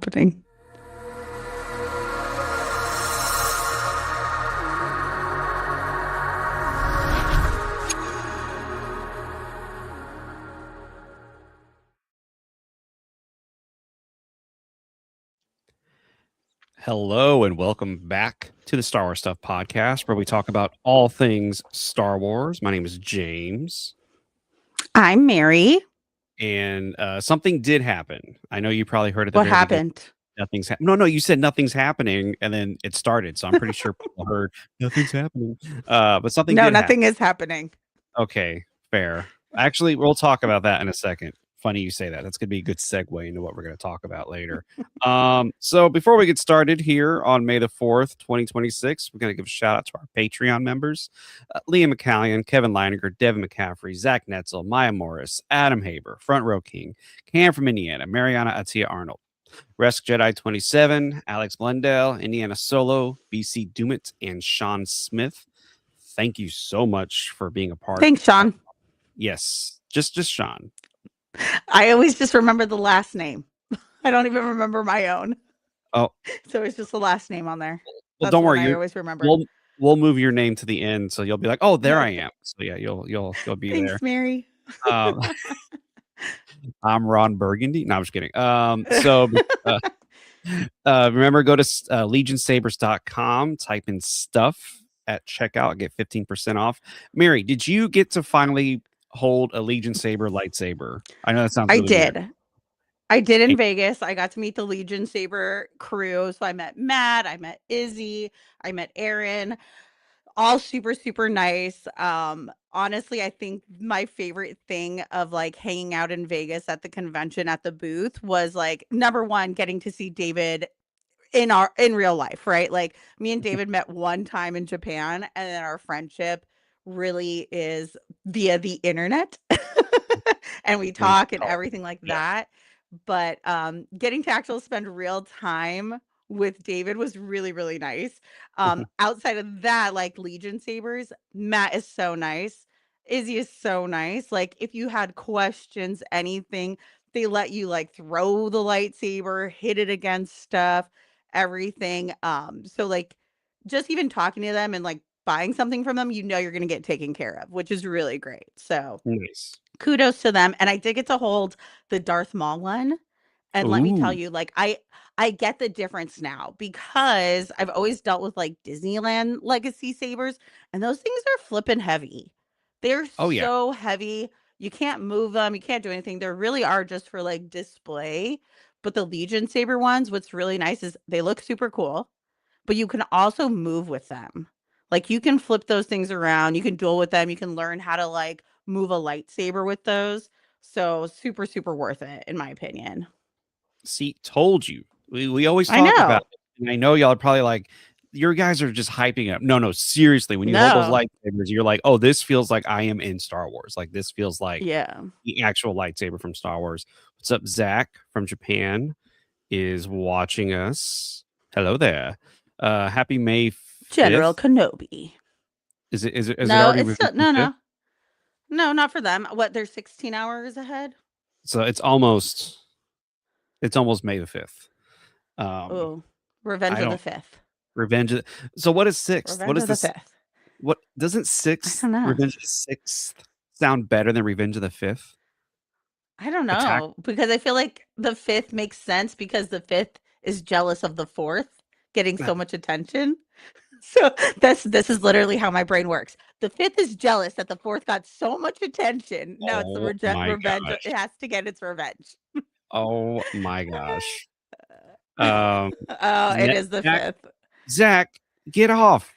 happening. Hello and welcome back to the Star Wars Stuff podcast, where we talk about all things Star Wars. My name is James, I'm Mary. and something did happen. I know you probably heard at the What very beginning. happened? Nothing's no. You said nothing's happening, and then it started. So I'm pretty sure people heard nothing's happening. But something No, did happen. nothing is happening. Okay, fair. Actually, we'll talk about that in a second. Funny you say that. That's going to be a good segue into what we're going to talk about later. So before we get started here on May the 4th, 2026, we're going to give a shout out to our Patreon members, Liam McCallion, Kevin Leininger, Devin McCaffrey, Zach Netzel, Maya Morris, Adam Haber, Front Row King, Cam from Indiana, Mariana Atia Arnold, Resk Jedi 27, Alex Blendell, Indiana Solo, BC Dumit, and Sean Smith. Thank you so much for being a part. Thanks, Sean. Yes, just Sean. I always just remember the last name. I don't even remember my own. Oh, so it's just the last name on there. Well, don't worry. I always remember. We'll move your name to the end, so you'll be like, "Oh, there I am." So yeah, you'll be Thanks, there. Mary. I'm Ron Burgundy. No, I'm just kidding. So remember, go to legionsabers.com, type in stuff at checkout, get 15% off. Mary, did you get to finally hold a Legion Saber lightsaber? I know that sounds really weird. I did in Vegas. I got to meet the Legion Saber crew. So I met Matt, I met Izzy, I met Aaron. All super, super nice. Honestly, I think my favorite thing of like hanging out in Vegas at the convention at the booth was like number one, getting to see David in real life, right? Like me and David met one time in Japan, and then our friendship really is via the internet. And we talk and everything like that. But getting to actually spend real time with David was really, really nice. Outside of that, like Legion Sabers, Matt is so nice. Izzy is so nice. Like if you had questions, anything, they let you like throw the lightsaber, hit it against stuff, everything. So like just even talking to them and like buying something from them, you know you're gonna get taken care of, which is really great. So Nice. Kudos to them. And I did get to hold the Darth Maul one. And let me tell you, like I get the difference now because I've always dealt with like Disneyland legacy sabers, and those things are flipping heavy. They're so heavy. You can't move them. You can't do anything. They really are just for like display. But the Legion saber ones, what's really nice is they look super cool, but you can also move with them. Like you can flip those things around. You can duel with them. You can learn how to like move a lightsaber with those. So super, super worth it, in my opinion. See, told you. We always talk about it. And I know y'all are probably like, your guys are just hyping up. No, seriously. When you hold those lightsabers, you're like, oh, this feels like I am in Star Wars. Like this feels like the actual lightsaber from Star Wars. What's up, Zach from Japan is watching us. Hello there. Happy May 5th. General Kenobi. Is it no, already it's still, no, not for them. What, they're 16 hours ahead? So it's almost May the 5th. Revenge of the 5th. Revenge of So what is 6th? Revenge what is of the 5th? What doesn't 6th Revenge of the 6th sound better than Revenge of the 5th? I don't know, because I feel like the 5th makes sense because the 5th is jealous of the 4th getting so much attention. So this is literally how my brain works. The 5th is jealous that the 4th got so much attention. No, it's the revenge. Gosh. It has to get its revenge. Oh my gosh. It is the 5th. Zach, get off.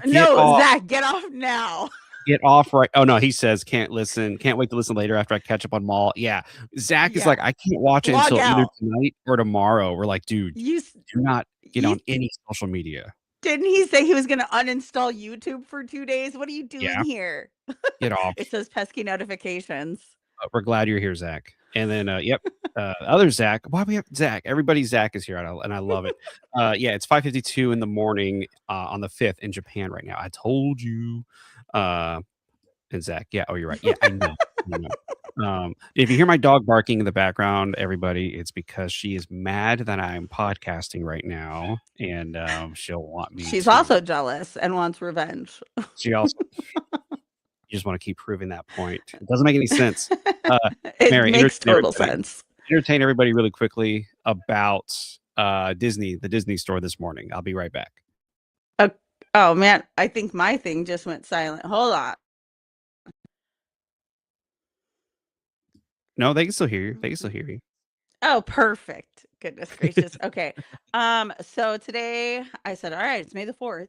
Zach, get off now. Get off right. Oh no, he says can't listen. Can't wait to listen later after I catch up on Maul. Yeah. Zach is like, I can't watch it until either tonight or tomorrow. We're like, dude, do not get on any social media. Didn't he say he was going to uninstall YouTube for 2 days? What are you doing here? Get off. It's those pesky notifications. We're glad you're here, Zach. And then, other Zach. Why we have Zach? Everybody Zach is here, and I love it. It's 5:52 in the morning on the 5th in Japan right now. I told you. And Zach, you're right. Yeah, I know. Yeah. If you hear my dog barking in the background, everybody, it's because she is mad that I'm podcasting right now, and she'll want me She's to. also jealous and wants revenge. She also, you just want to keep proving that point. It doesn't make any sense. Uh, It Mary, makes total sense. entertain everybody really quickly about Disney, the Disney store this morning. I'll be right back. Uh, oh man, I think my thing just went silent. Hold on. No, they can still hear you. They can still hear you. Oh, perfect. Goodness gracious. Okay. So today I said, all right, it's May the 4th.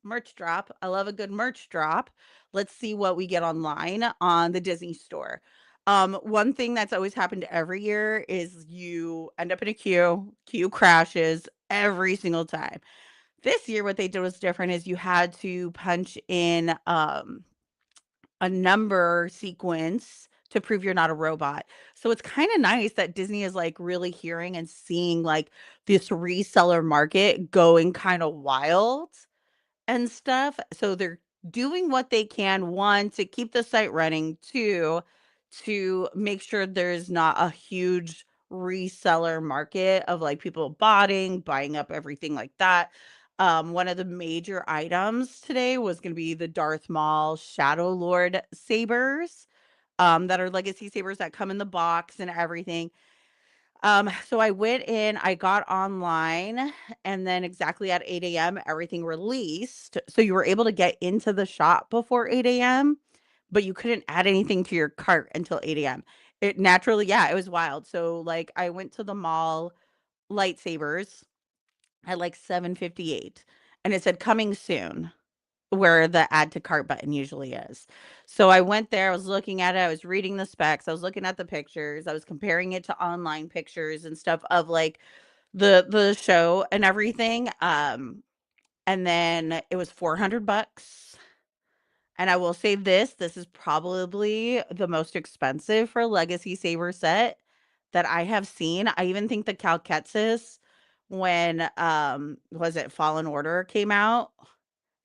Merch drop. I love a good merch drop. Let's see what we get online on the Disney store. One thing that's always happened every year is you end up in a queue crashes every single time. This year, what they did was different is you had to punch in a number sequence to prove you're not a robot. So it's kind of nice that Disney is like really hearing and seeing like this reseller market going kind of wild and stuff. So they're doing what they can, one, to keep the site running, two, to make sure there's not a huge reseller market of like people buying up everything like that. One of the major items today was going to be the Darth Maul Shadow Lord sabers, that are legacy sabers that come in the box and everything. So I went in, I got online, and then exactly at 8 a.m., everything released. So you were able to get into the shop before 8 a.m., but you couldn't add anything to your cart until 8 a.m. It naturally, yeah, it was wild. So like I went to the mall lightsabers at like 7:58 and it said coming soon where the add to cart button usually is. So I went there, I was looking at it, I was reading the specs, I was looking at the pictures, I was comparing it to online pictures and stuff of like the show and everything. And then it was 400 bucks. And I will say this is probably the most expensive for a Legacy Saver set that I have seen. I even think the Calquetsis when was it Fallen Order came out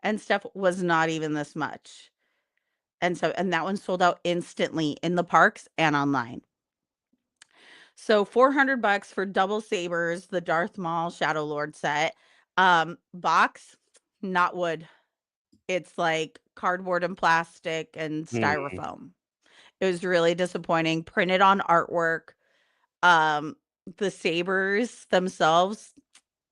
and stuff was not even this much. And that one sold out instantly in the parks and online. So 400 bucks for double sabers, the Darth Maul Shadow Lord set. Box, not wood. It's like cardboard and plastic and Hmm. styrofoam. It was really disappointing. Printed on artwork. Um, the sabers themselves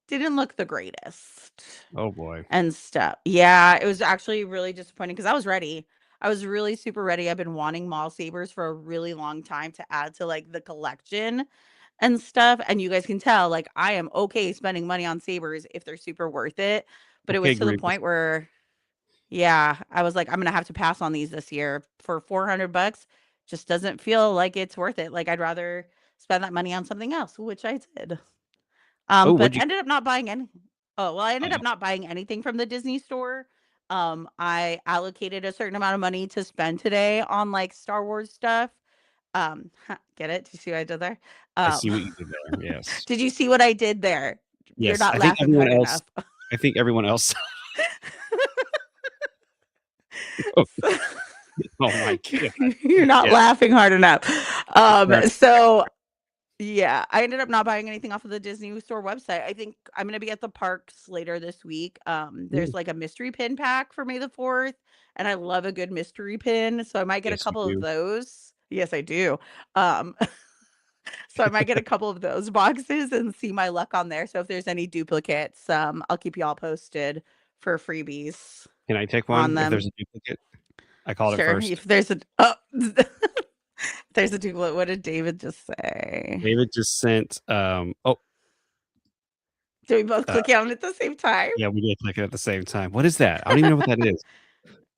didn't look the greatest. Oh boy. And stuff. Yeah, it was actually really disappointing because I was ready. I was really super ready. I've been wanting mall sabers for a really long time to add to like the collection and stuff. And you guys can tell, like, I am okay spending money on sabers if they're super worth it. But it Okay, was to the Grievous. point where, yeah, I was like, I'm gonna have to pass on these this year for 400 bucks. Just doesn't feel like it's worth it. Like I'd rather spend that money on something else, which I did. Oh, But would you? ended up not buying any well, I ended Oh, up not buying anything from the Disney store. I allocated a certain amount of money to spend today on, like, Star Wars stuff. Get it? Do you see what I did there? I Um, see what you did there. Yes. did you see what I did there? You're Yes. not laughing hard enough. I think everyone else. So Oh my god. you're not Yeah. laughing hard enough. Fair enough. So yeah, I ended up not buying anything off of the Disney Store website. I think I'm gonna be at the parks later this week. Mm, There's like a mystery pin pack for May the 4th, and I love a good mystery pin, so I might get a yes, you couple of do. those. Yes, I do. Um, so I might get a couple of those boxes and see my luck on there. So if there's any duplicates, I'll keep you all posted for freebies Can I take on one if them. there's a duplicate? I called it Sure. first. If there's a oh, there's a duplicate. What did David just say? David just sent. Did we both Uh, click on it at the same time? yeah, we did click it at the same time. What is that? I don't even know what that is.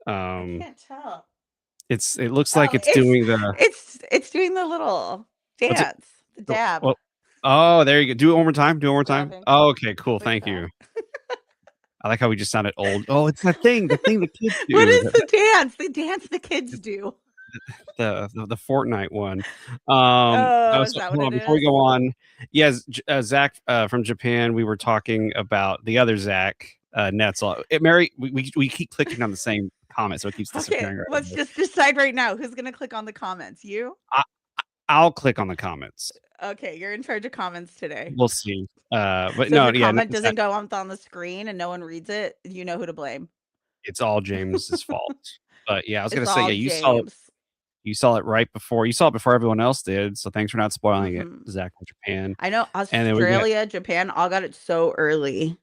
I Um, can't tell. it looks like Oh, it's doing the it's doing the little what's it? dance, the Oh, dab. oh, oh, there you go. Do it one more time. Do it one more It's time. laughing Oh, okay, cool. like Thank that. you. I like how we just sounded old. Oh, it's the thing the kids What do. is the dance? The dance the kids do. The Fortnite one. Oh, is So that what hold it on before we is? go on. Yes, Zach from Japan. We were talking about the other Zach Netzel. Mary, we keep clicking on the same comment, so it keeps Okay, disappearing right let's away. just decide right now who's gonna click on the comments. You? I, I'll click on the comments. Okay, you're in charge of comments today. We'll see. But So if no, your yeah, no, comment doesn't go up on the screen and no one reads it, you know who to blame. it's all James's fault. But yeah, I was It's gonna say, all yeah, James. you saw it right before you saw it before everyone else did. So thanks for not spoiling it, Mhm. Zach from Japan. I know And then we got Australia, Japan all got it so early.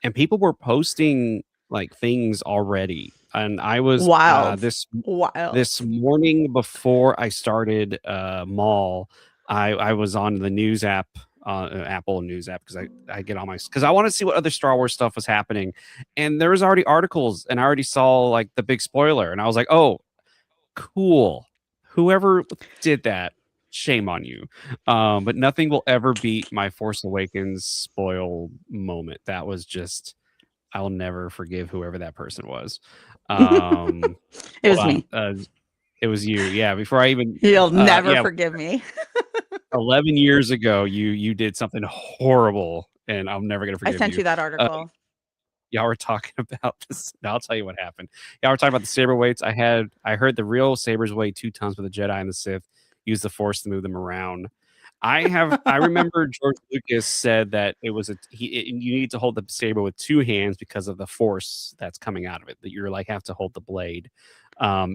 and people were posting like things already. And I was Wild. Wild. this morning before I started Maul, I was on the news app, Apple News app because I get all my because I want to see what other Star Wars stuff was happening, and there was already articles, and I already saw like the big spoiler, and I was like, oh, cool. Whoever did that, shame on you. But nothing will ever beat my Force Awakens spoil moment. That was just I'll never forgive whoever that person was. Um, It hold was on. me. It was you. Yeah, before I even You'll never yeah, forgive me. 11 years ago you did something horrible and I'm never going to I forgive sent you. you that Uh, article. y'all were talking about this. Now I'll tell you what happened. Y'all were talking about the saber weights. I heard the real sabers weigh 2 tons, but the Jedi and the Sith use the Force to move them around. I remember George Lucas said that it was you need to hold the saber with 2 hands because of the force that's coming out of it. That you're like have to hold the blade,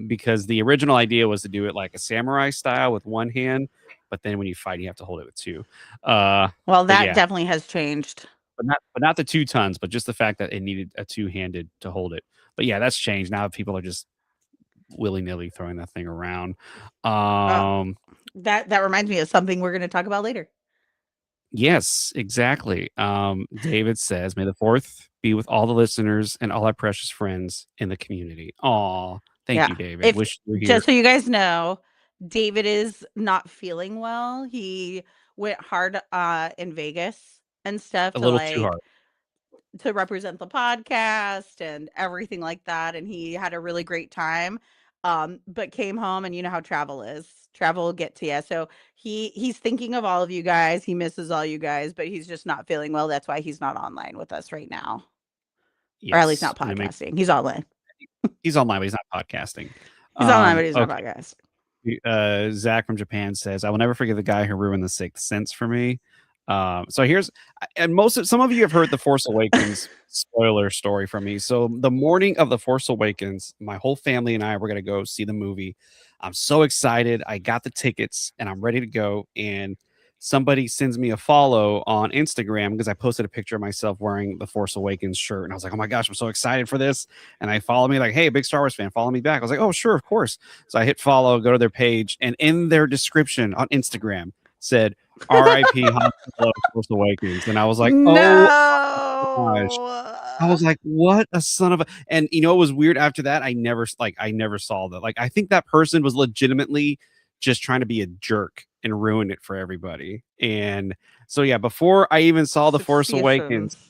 because the original idea was to do it like a samurai style with 1 hand, but then when you fight, you have to hold it with two. Well, But that yeah, definitely has changed. but not the 2 tons, but just the fact that it needed a 2-handed to hold it. But yeah, that's changed. Now people are just willy nilly throwing that thing around. Uh, Um, that reminds me of something we're going to talk about later. Yes, exactly. David says, "May the fourth be with all the listeners and all our precious friends in the community." Aw, thank Yeah. you, David. If Wish you were here just so you guys know, David is not feeling well. He went hard in Vegas and stuff a to little too like hard. to represent the podcast and everything like that, and he had a really great time, but came home, and you know how travel is. Travel will get to you. So he's thinking of all of you guys. He misses all you guys, but he's just not feeling well. That's why he's not online with us right now, or at least Yes, not and it may podcasting. He's online. he's online, but he's not podcasting. He's online, but he's not Okay. podcasting. Zach from Japan says, "I will never forget the guy who ruined the Sixth Sense for me." So here's, and some of you have heard the Force Awakens spoiler story from me. So the morning of the Force Awakens, my whole family and I were gonna go see the movie. I'm so excited. I got the tickets and I'm ready to go. And somebody sends me a follow on Instagram because I posted a picture of myself wearing the Force Awakens shirt, and I was like, "Oh my gosh, I'm so excited for this!" And they follow me like, "Hey, big Star Wars fan, follow me back." I was like, "Oh, sure, of course." So I hit follow, go to their page, and in their description on Instagram said RIP Han Solo Force Awakens. And I was like, oh gosh. I No. was like, what a son of a and it was weird after that. I never saw that. Like I think that person was legitimately just trying to be a jerk and ruin it for everybody. And so yeah, before I even saw The Force Awakens, Situations.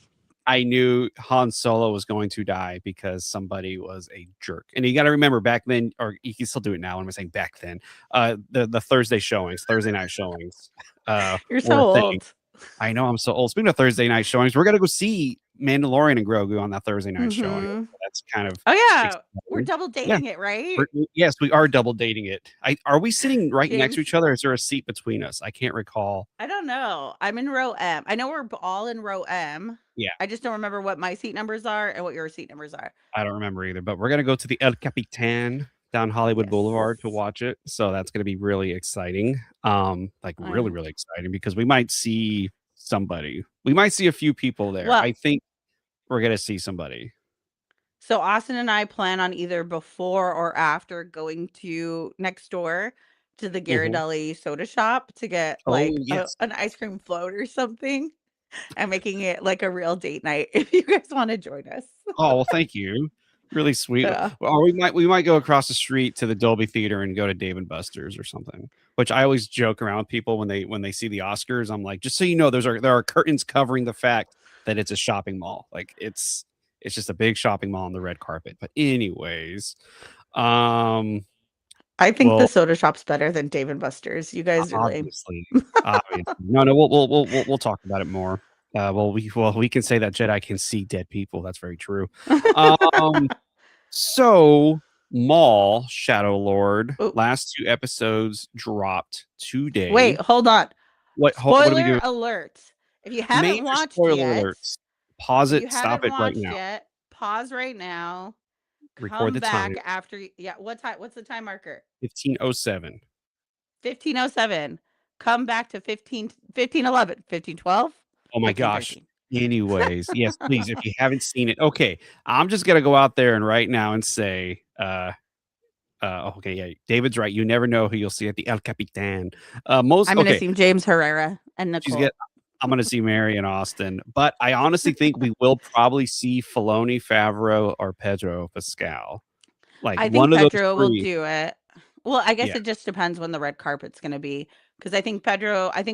I knew Han Solo was going to die because somebody was a jerk. And you got to remember back then, or you can still do it now. When I'm saying back then, the Thursday showings, Thursday night showings, You're so were a thing. old. I know I'm so old. Speaking of Thursday night showings, we're gonna go see Mandalorian and Grogu on that Thursday night showing. Mhm. That's kind of Oh, yeah. We're exciting. double Yeah, dating it, right? yes, we are double dating it. Are we sitting right next to James, each other? Or is there a seat between us? I can't recall. I don't know. I'm in row M. I know we're all in row M. Yeah, I just don't remember what my seat numbers are and what your seat numbers are. I don't remember either. But we're gonna go to the El Capitan down Hollywood Yes. Boulevard to watch it. So that's gonna be really exciting. Like really, I'm really exciting because we might see somebody. We might see a few people there. well, I think we're gonna see somebody. so Austin and I plan on either before or after going to next door to the Mhm. Ghirardelli soda shop to get Oh like yes. an ice cream float or something and making it like a real date night if you guys want to join us. Oh, well, thank you. Really sweet. Yeah. Or we might go across the street to the Dolby Theater and go to Dave and Buster's or something. Which I always joke around with people when they see the Oscars. I'm like, just so you know, there are curtains covering the fact that it's a shopping mall. Like it's just a big shopping mall on the red carpet. But anyways, um, I think the well, soda shop's better than Dave& and Buster's. You guys are lame. obviously, obviously, no, we'll talk about it more. We can say that Jedi can see dead people. That's very true. Um, So, Maul, Shadow Lord, Oh, last 2 episodes dropped wait, today. hold on. What are we Spoiler doing? alert. If you haven't Major watched spoiler yet, alerts. Pause if you it, stop haven't it right watched now. yet, pause right now. Record Come the time, back after yeah, what time? What's the time marker? 15:07. 15:07. Come back to 15:11, 15:12, Oh my gosh. 15:13. Anyways, yes, please, if you haven't seen it, okay, I'm just gonna go out there and right now and say, okay, yeah, David's right. You never know who you'll see at the El Capitan. Most I'm gonna okay, see James Herrera and she's Nicole. get. I'm gonna see Mary in Austin, but I honestly think we will probably see Filoni, Favreau, or Pedro Pascal. Like I think one of those Pedro will three. do it. Well, I guess Yeah. it just depends when the red carpet's gonna be. Because I think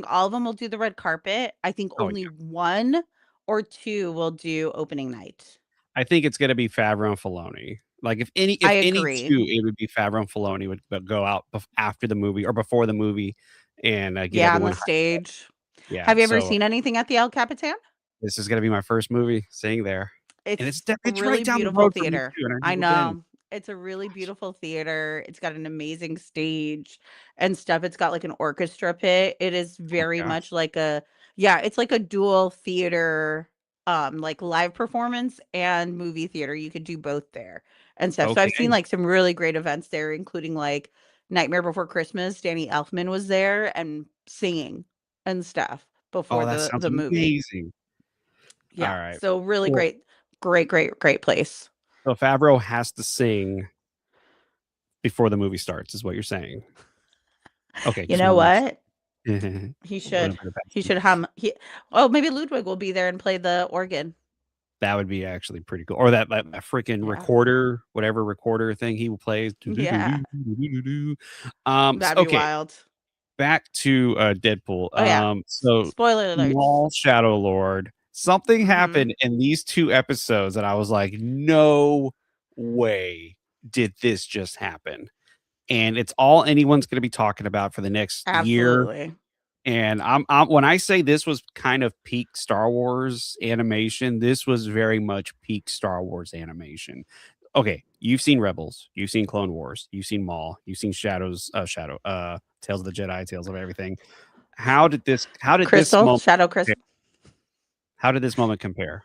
all of them will do the red carpet. I think Oh only yeah. 1 or 2 will do opening night. I think it's gonna be Favreau and Filoni. Like I if any agree. two, it would be Favreau and Filoni would go out after the movie or before the movie and get Yeah, on everyone the hyped up. stage. Yeah. Have you ever So seen anything at the El Capitan? this is gonna be my first movie seeing there, and It's a it's right really down the beautiful road from me theater. too, and I've I never been. know. It's a really beautiful theater. It's got an amazing stage and stuff. It's got like an orchestra pit. It is Oh very my much gosh. like a yeah, it's like a dual theater like live performance and movie theater. You could do both there and stuff. So I've seen Okay. like some really great events there, including like Nightmare Before Christmas. Danny Elfman was there and singing and stuff Oh, before that sounds the movie. amazing. Yeah. Alright. So really Well, great place. so Favreau has to sing before the movie starts is what you're saying. Okay, You just know wanted what? to He a little should. bit of He passion. should hum. Oh, maybe Ludwig will be there and play the organ. That would be actually pretty cool. Or that freaking Yeah. recorder, whatever recorder thing he plays. Yeah. That'd be Okay, wild. back to Deadpool. Oh yeah. So Spoiler alerts. Maul Shadow Lord. Something Mhm. happened in these 2 episodes, and I was like, no way did this just happen. And it's all anyone's going to be talking about for the next year. Absolutely. And I'm when I say this was kind of peak Star Wars animation, this was very much peak Star Wars animation. Okay, you've seen Rebels, you've seen Clone Wars, you've seen Maul, you've seen Tales of the Jedi, Tales of everything. How did this Crystal, moment Shadow compare? Crystal. How did this moment compare?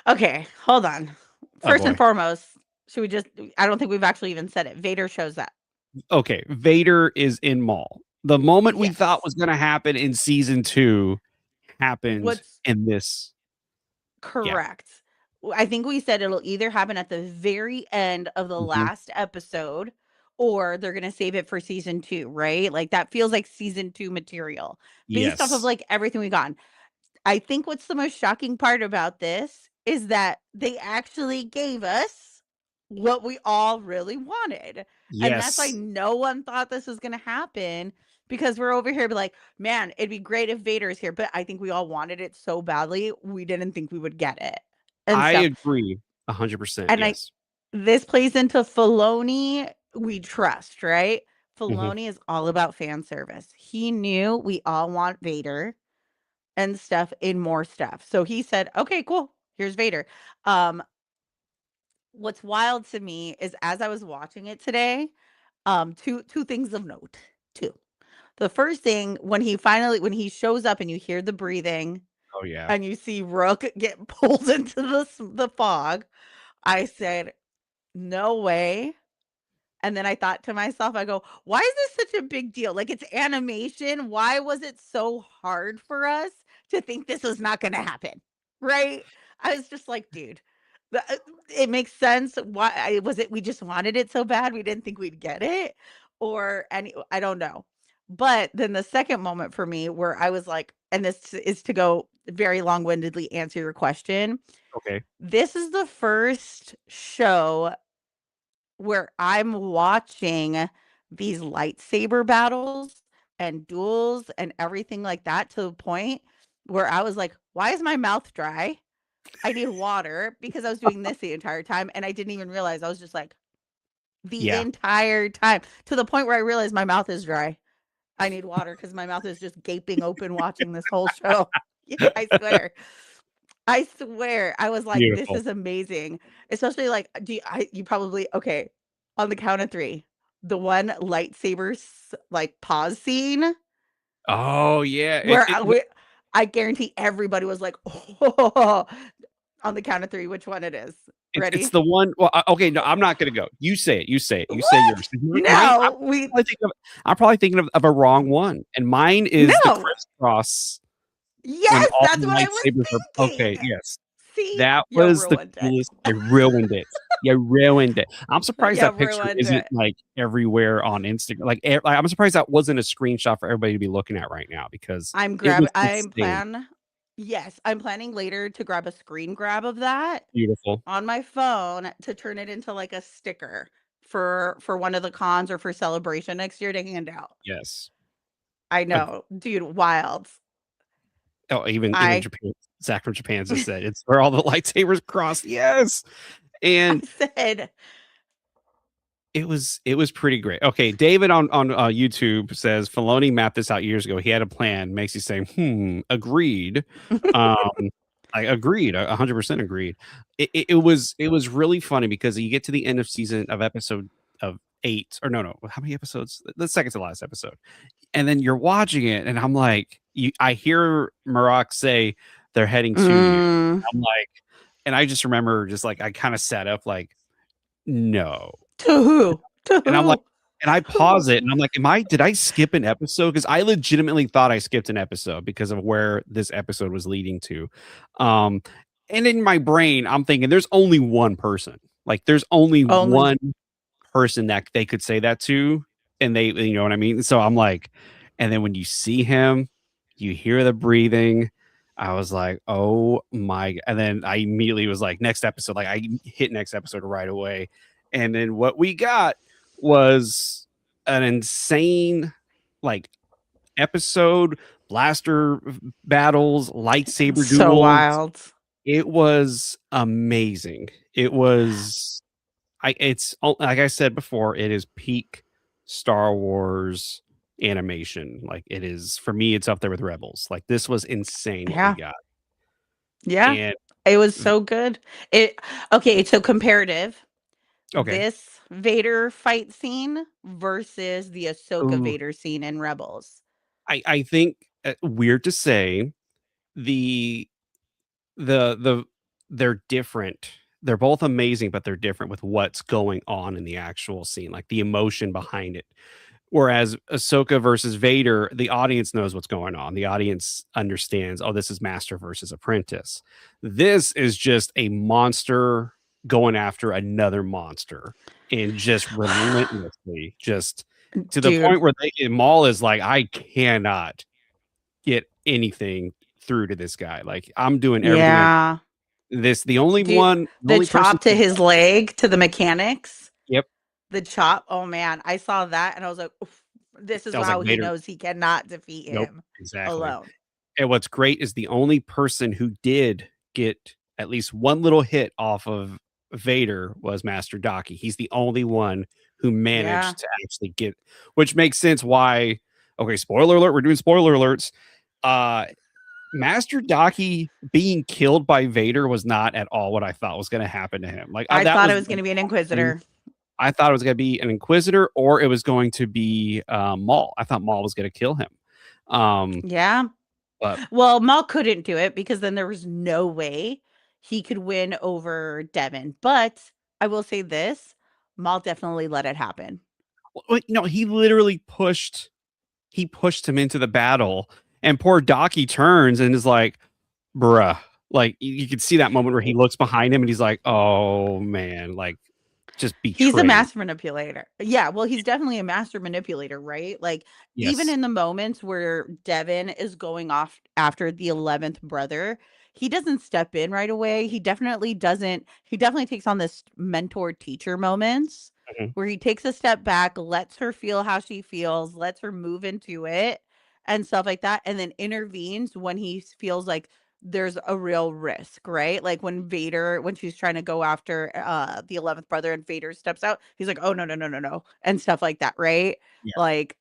Okay, hold on. Oh First and boy. foremost, should we just I don't think we've actually even said it. Vader shows up. Okay, Vader is in Maul. The moment we thought Yes. was going to happen in season 2 happened What's in this. Yeah. correct. I think we said it'll either happen at the very end of the Mhm. last episode or they're going to save it for season 2, right? Like that feels like season 2 material based off of Yes. like everything we got. I think what's the most shocking part about this is that they actually gave us what we all really wanted. And that's why Yes. no one thought this was going to happen because we're over here be like, man, it'd be great if Vader's here. But I think we all wanted it so badly, we didn't think we would get it and I stuff. agree 100%, And I, yes. this plays into Filoni, we trust, right? Mhm. Filoni is all about fan service. He knew we all want Vader and stuff in more stuff. So he said, "Okay, cool. Here's Vader." Um, what's wild to me is as I was watching it today, two things of note. Two. The first thing when he shows up and you hear the breathing Oh, yeah. and you see Rook get pulled into the fog, I said, "No way." And then I thought to myself, I go, why is this such a big deal? Like it's animation. Why was it so hard for us to think this was not going to happen? Right? I was just like, dude, it makes sense. Why was it? We just wanted it so bad. We didn't think we'd get it or any, I don't know. But then the second moment for me where I was like, and this is to go very long windedly answer your question. Okay. This is the first show where I'm watching these lightsaber battles and duels and everything like that to the point where I was like, why is my mouth dry? I need water because I was doing this the entire time and I didn't even realize I was just like the Yeah. entire time to the point where I realized my mouth is dry. I need water because my mouth is just gaping open watching this whole show. Yeah, I swear. I swear, I was like, "This Beautiful. is amazing." Especially, like, you probably okay, on the count of 3, the one lightsaber like, pause scene Oh, yeah, where I guarantee everybody was like, "Oh," on the count of 3, which one it is. it's Ready? the one well, okay, no, I'm not gonna go. You say it, you say What? yours. Mine No, we I'm probably thinking of a wrong one, and mine is the no. crisscross when Yes, all that's the what I was lightsabers are okay, thinking. yes. See? That You was the ruined it. coolest you ruined it. You ruined it. I'm surprised You that picture ruined isn't, it. like, everywhere on Instagram. Like, I'm surprised that wasn't a screenshot for everybody to be looking at right now because it was insane. I'm planning later to grab a screen grab of that Beautiful. on my phone to turn it into, like, a sticker for one of the cons or for celebration next year to hand out. Yes. I Ag know, dude, wild. oh, even I Japan Zach from Japan just said, "It's where all the lightsabers cross." Yes! I And said it was pretty great. Okay, David on YouTube says Filoni mapped this out years ago. He had a plan. Makes you say, agreed. Um, I agreed, 100% agreed. It was really funny because you get to the end of season of episode of 8 or no, how many episodes? The second to last episode, and then you're watching it, and I'm like, I hear Maroc say they're heading to you. Mm. I'm like, and I just remember just like I kind of sat up like no. To who? To And I'm like who? and I Who? pause it and I'm like, did I skip an episode? Because I legitimately thought I skipped an episode because of where this episode was leading to. Um, and in my brain, I'm thinking there's only one person. Like there's only Only one person that they could say that to, and they, you know what I mean? So I'm like, and then when you see him, you hear the breathing. I was like, oh my, and then I immediately was like, next episode, like I hit next episode right away. And then what we got was an insane like episode, blaster battles, lightsaber so duels. wild. It was amazing. It was it's like I said before, it is peak Star Wars animation. Like it is for me, it's up there with Rebels. Like this was insane what we Yeah. got. Yeah. And It was so good. It okay, so comparative. okay. This Vader fight scene versus the Ahsoka Ooh, Vader scene in Rebels. I think weird to say the the they're different. They're both amazing, but they're different with what's going on in the actual scene, like the emotion behind it. Whereas Ahsoka versus Vader, the audience knows what's going on. The audience understands, oh, this is master versus apprentice. This is just a monster going after another monster and just relentlessly, just to the Dude, point where Maul is like, I cannot get anything through to this guy. Like I'm doing everything I yeah. the Dude, the only person chop to who his leg to the mechanics, yep, the chop, oh man, I saw that and I was like, "Oof, this is I was like how he Vader. knows he cannot defeat Nope, him exactly. alone." And what's great is the only person who did get at least one little hit off of Vader was Master Daki. He's the only one who Yeah. managed to actually get, which makes sense why. Okay, spoiler alert, we're doing spoiler alerts. Uh Master Daki being killed by Vader was not at all what I thought was going to happen to him. Like I that thought it was was the gonna be an last thing. inquisitor. I thought it was going to be an Inquisitor or it was going to be Maul. I thought Maul was going to kill him. Um, Yeah. but Well, Maul couldn't do it because then there was no way he could win over Devin. But I will say this, Maul definitely let it happen. no, he pushed him into the battle, and poor Daki turns and is like, "Bruh." Like you can see that moment where he looks behind him and he's like, "Oh man," like just He's a betrayed. master manipulator. Yeah, well, he's definitely a master manipulator, right? Like, even Yes. in the moments where Devin is going off after the 11th brother, he doesn't step in right away. He definitely takes on this mentor teacher moments Mhm. where he takes a step back, lets her feel how she feels, lets her move into it and stuff like that, and then intervenes when he feels like there's a real risk, right? Like when she's trying to go after the 11th brother and Vader steps out, he's like, "Oh no, no, no, no, no," and stuff like that, right? Yeah. Like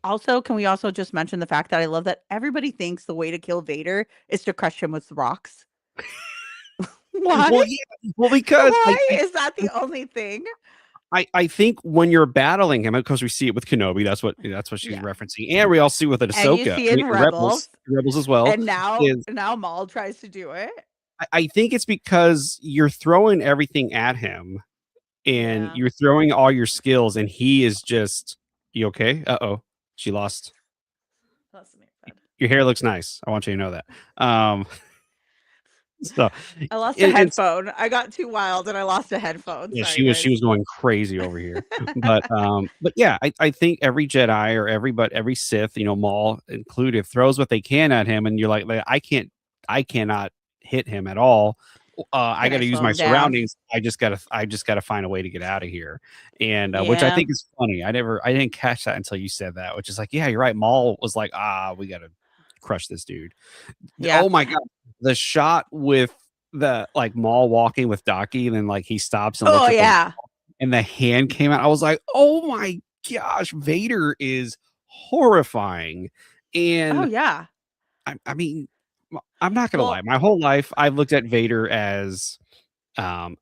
also, can we also just mention the fact that I love that everybody thinks the way to kill Vader is to crush him with rocks. Why? Well, yeah, well, because Why is that the only thing? I think when you're battling him, because we see it with Kenobi, that's what she's Yeah. referencing, and we all see with And you Ahsoka. see I mean, in Rebels, Rebels as well. and now Is now Maul tries to do it. I think it's because you're throwing everything at him, and Yeah. you're throwing all your skills, and he is just, "You okay? Uh-oh, she lost. That's me, Fred. Your hair looks nice. I want you to know that." So I lost a it's headphone. I got too wild and I lost a headphone. yeah, Sorry, she guys. was going crazy over here. But yeah, I think every Jedi or every Sith, Maul included, throws what they can at him, and you're like, I cannot hit him at all. I Can got I to use slow my him down? surroundings. I just gotta find a way to get out of here, and which I Yeah. think is funny. I didn't catch that until you said that, which is like, yeah, you're right. Maul was like, we gotta crush this dude. Yeah. Oh my god, the shot with the like Maul walking with Docky, and then like he stops and Oh looks at the yeah. and the hand came out. I was like, oh my gosh, Vader is horrifying. Oh And yeah. I mean, I'm not gonna lie. Well, My whole life, I've looked at Vader as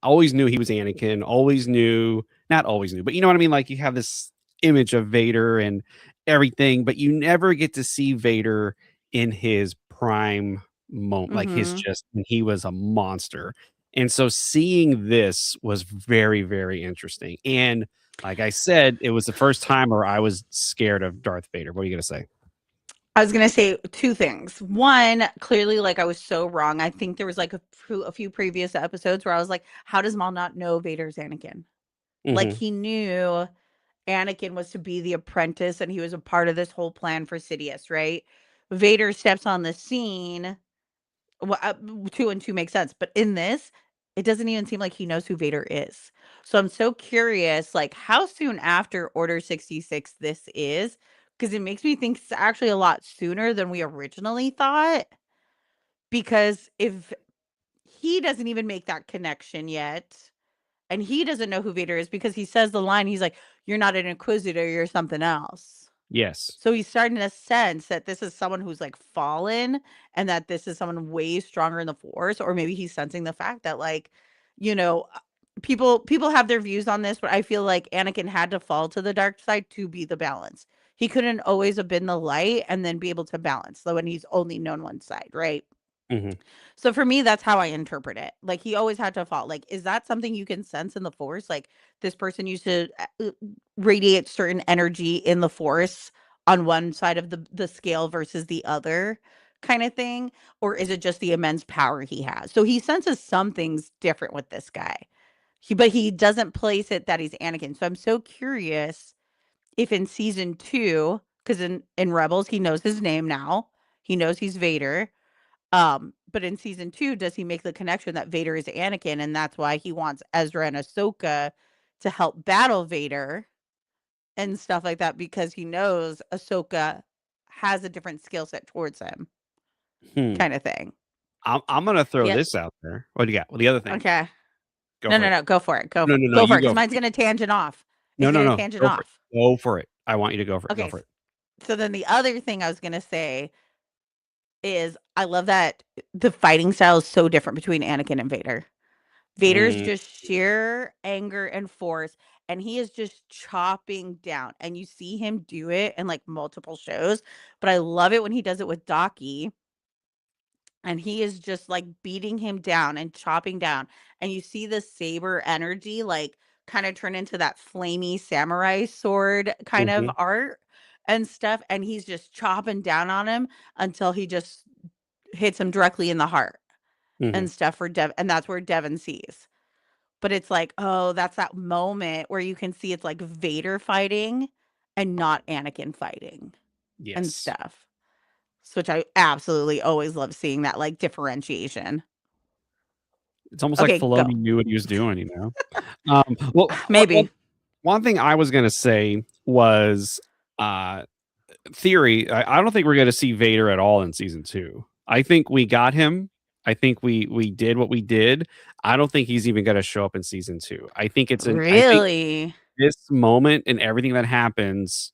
always knew he was Anakin, always knew, not always knew, but you know what I mean? Like you have this image of Vader and everything, but you never get to see Vader in his prime moment, like his mhm. just when he was a monster. And so seeing this was very, very interesting. And like I said, it was the first time where I was scared of Darth Vader. What are you gonna say? I was gonna say two things. One, clearly, like I was so wrong. I think there was like a few previous episodes where I was like, "How does Maul not know Vader's Anakin?" Like Hmm. he knew Anakin was to be the apprentice, and he was a part of this whole plan for Sidious, right? Vader steps on the scene. Well, 2 and 2 makes sense, but in this, it doesn't even seem like he knows who Vader is. So I'm so curious, like, how soon after Order 66 this is, because it makes me think it's actually a lot sooner than we originally thought, because if he doesn't even make that connection yet, and he doesn't know who Vader is because he says the line, he's like, "You're not an Inquisitor, you're something else." Yes. So he's starting to sense that this is someone who's like fallen and that this is someone way stronger in the force, or maybe he's sensing the fact that like, you know, people have their views on this, but I feel like Anakin had to fall to the dark side to be the balance. He couldn't always have been the light and then be able to balance. So when he's only known one side, right? Hmm. So for me, that's how I interpret it. Like he always had to fall. Like, is that something you can sense in the force? Like this person used to radiate certain energy in the force on one side of the scale versus the other kind of thing, or is it just the immense power he has? So he senses some things different with this guy. But he doesn't place it that he's Anakin. So I'm so curious if in season 2, cuz in Rebels he knows his name now. He knows he's Vader. But in season 2, does he make the connection that Vader is Anakin and that's why he wants Ezra and Ahsoka to help battle Vader and stuff like that because he knows Ahsoka has a different skill set towards him, Hmm. kind of thing. I'm gonna throw Yeah. this out there. What do you got? Well, the other thing. Okay. Go No, for no, it. no. Go for it. No, no, no. Go for You it. Because go for mine's it. gonna tangent off. No, It's no, gonna no. tangent Go for it. off. Go for it. I want you to go for it. Go Okay. for it. So then the other thing I was gonna say is I love that the fighting style is so different between Anakin and Vader. Vader's Mm, just sheer anger and force, and he is just chopping down, and you see him do it in, like, multiple shows, but I love it when he does it with Docky, and he is just, like, beating him down and chopping down, and you see the saber energy, like, kinda turn into that flamey samurai sword kind of mhm, art and stuff, and he's just chopping down on him until he just hits him directly in the heart mhm. and stuff for Dev and that's where Devin sees. But it's like, oh, that's that moment where you can see it's like Vader fighting and not Anakin fighting and Yes. stuff. So which I absolutely always love seeing that like differentiation. It's almost like Okay, Filoni go. knew what he was doing, you know? Well, Maybe. one thing I was gonna say was, uh, theory, I don't think we're gonna see Vader at all in season 2. I think we got him. I think we did what we did. I don't think he's even gonna show up in season 2. I think Really? this moment and everything that happens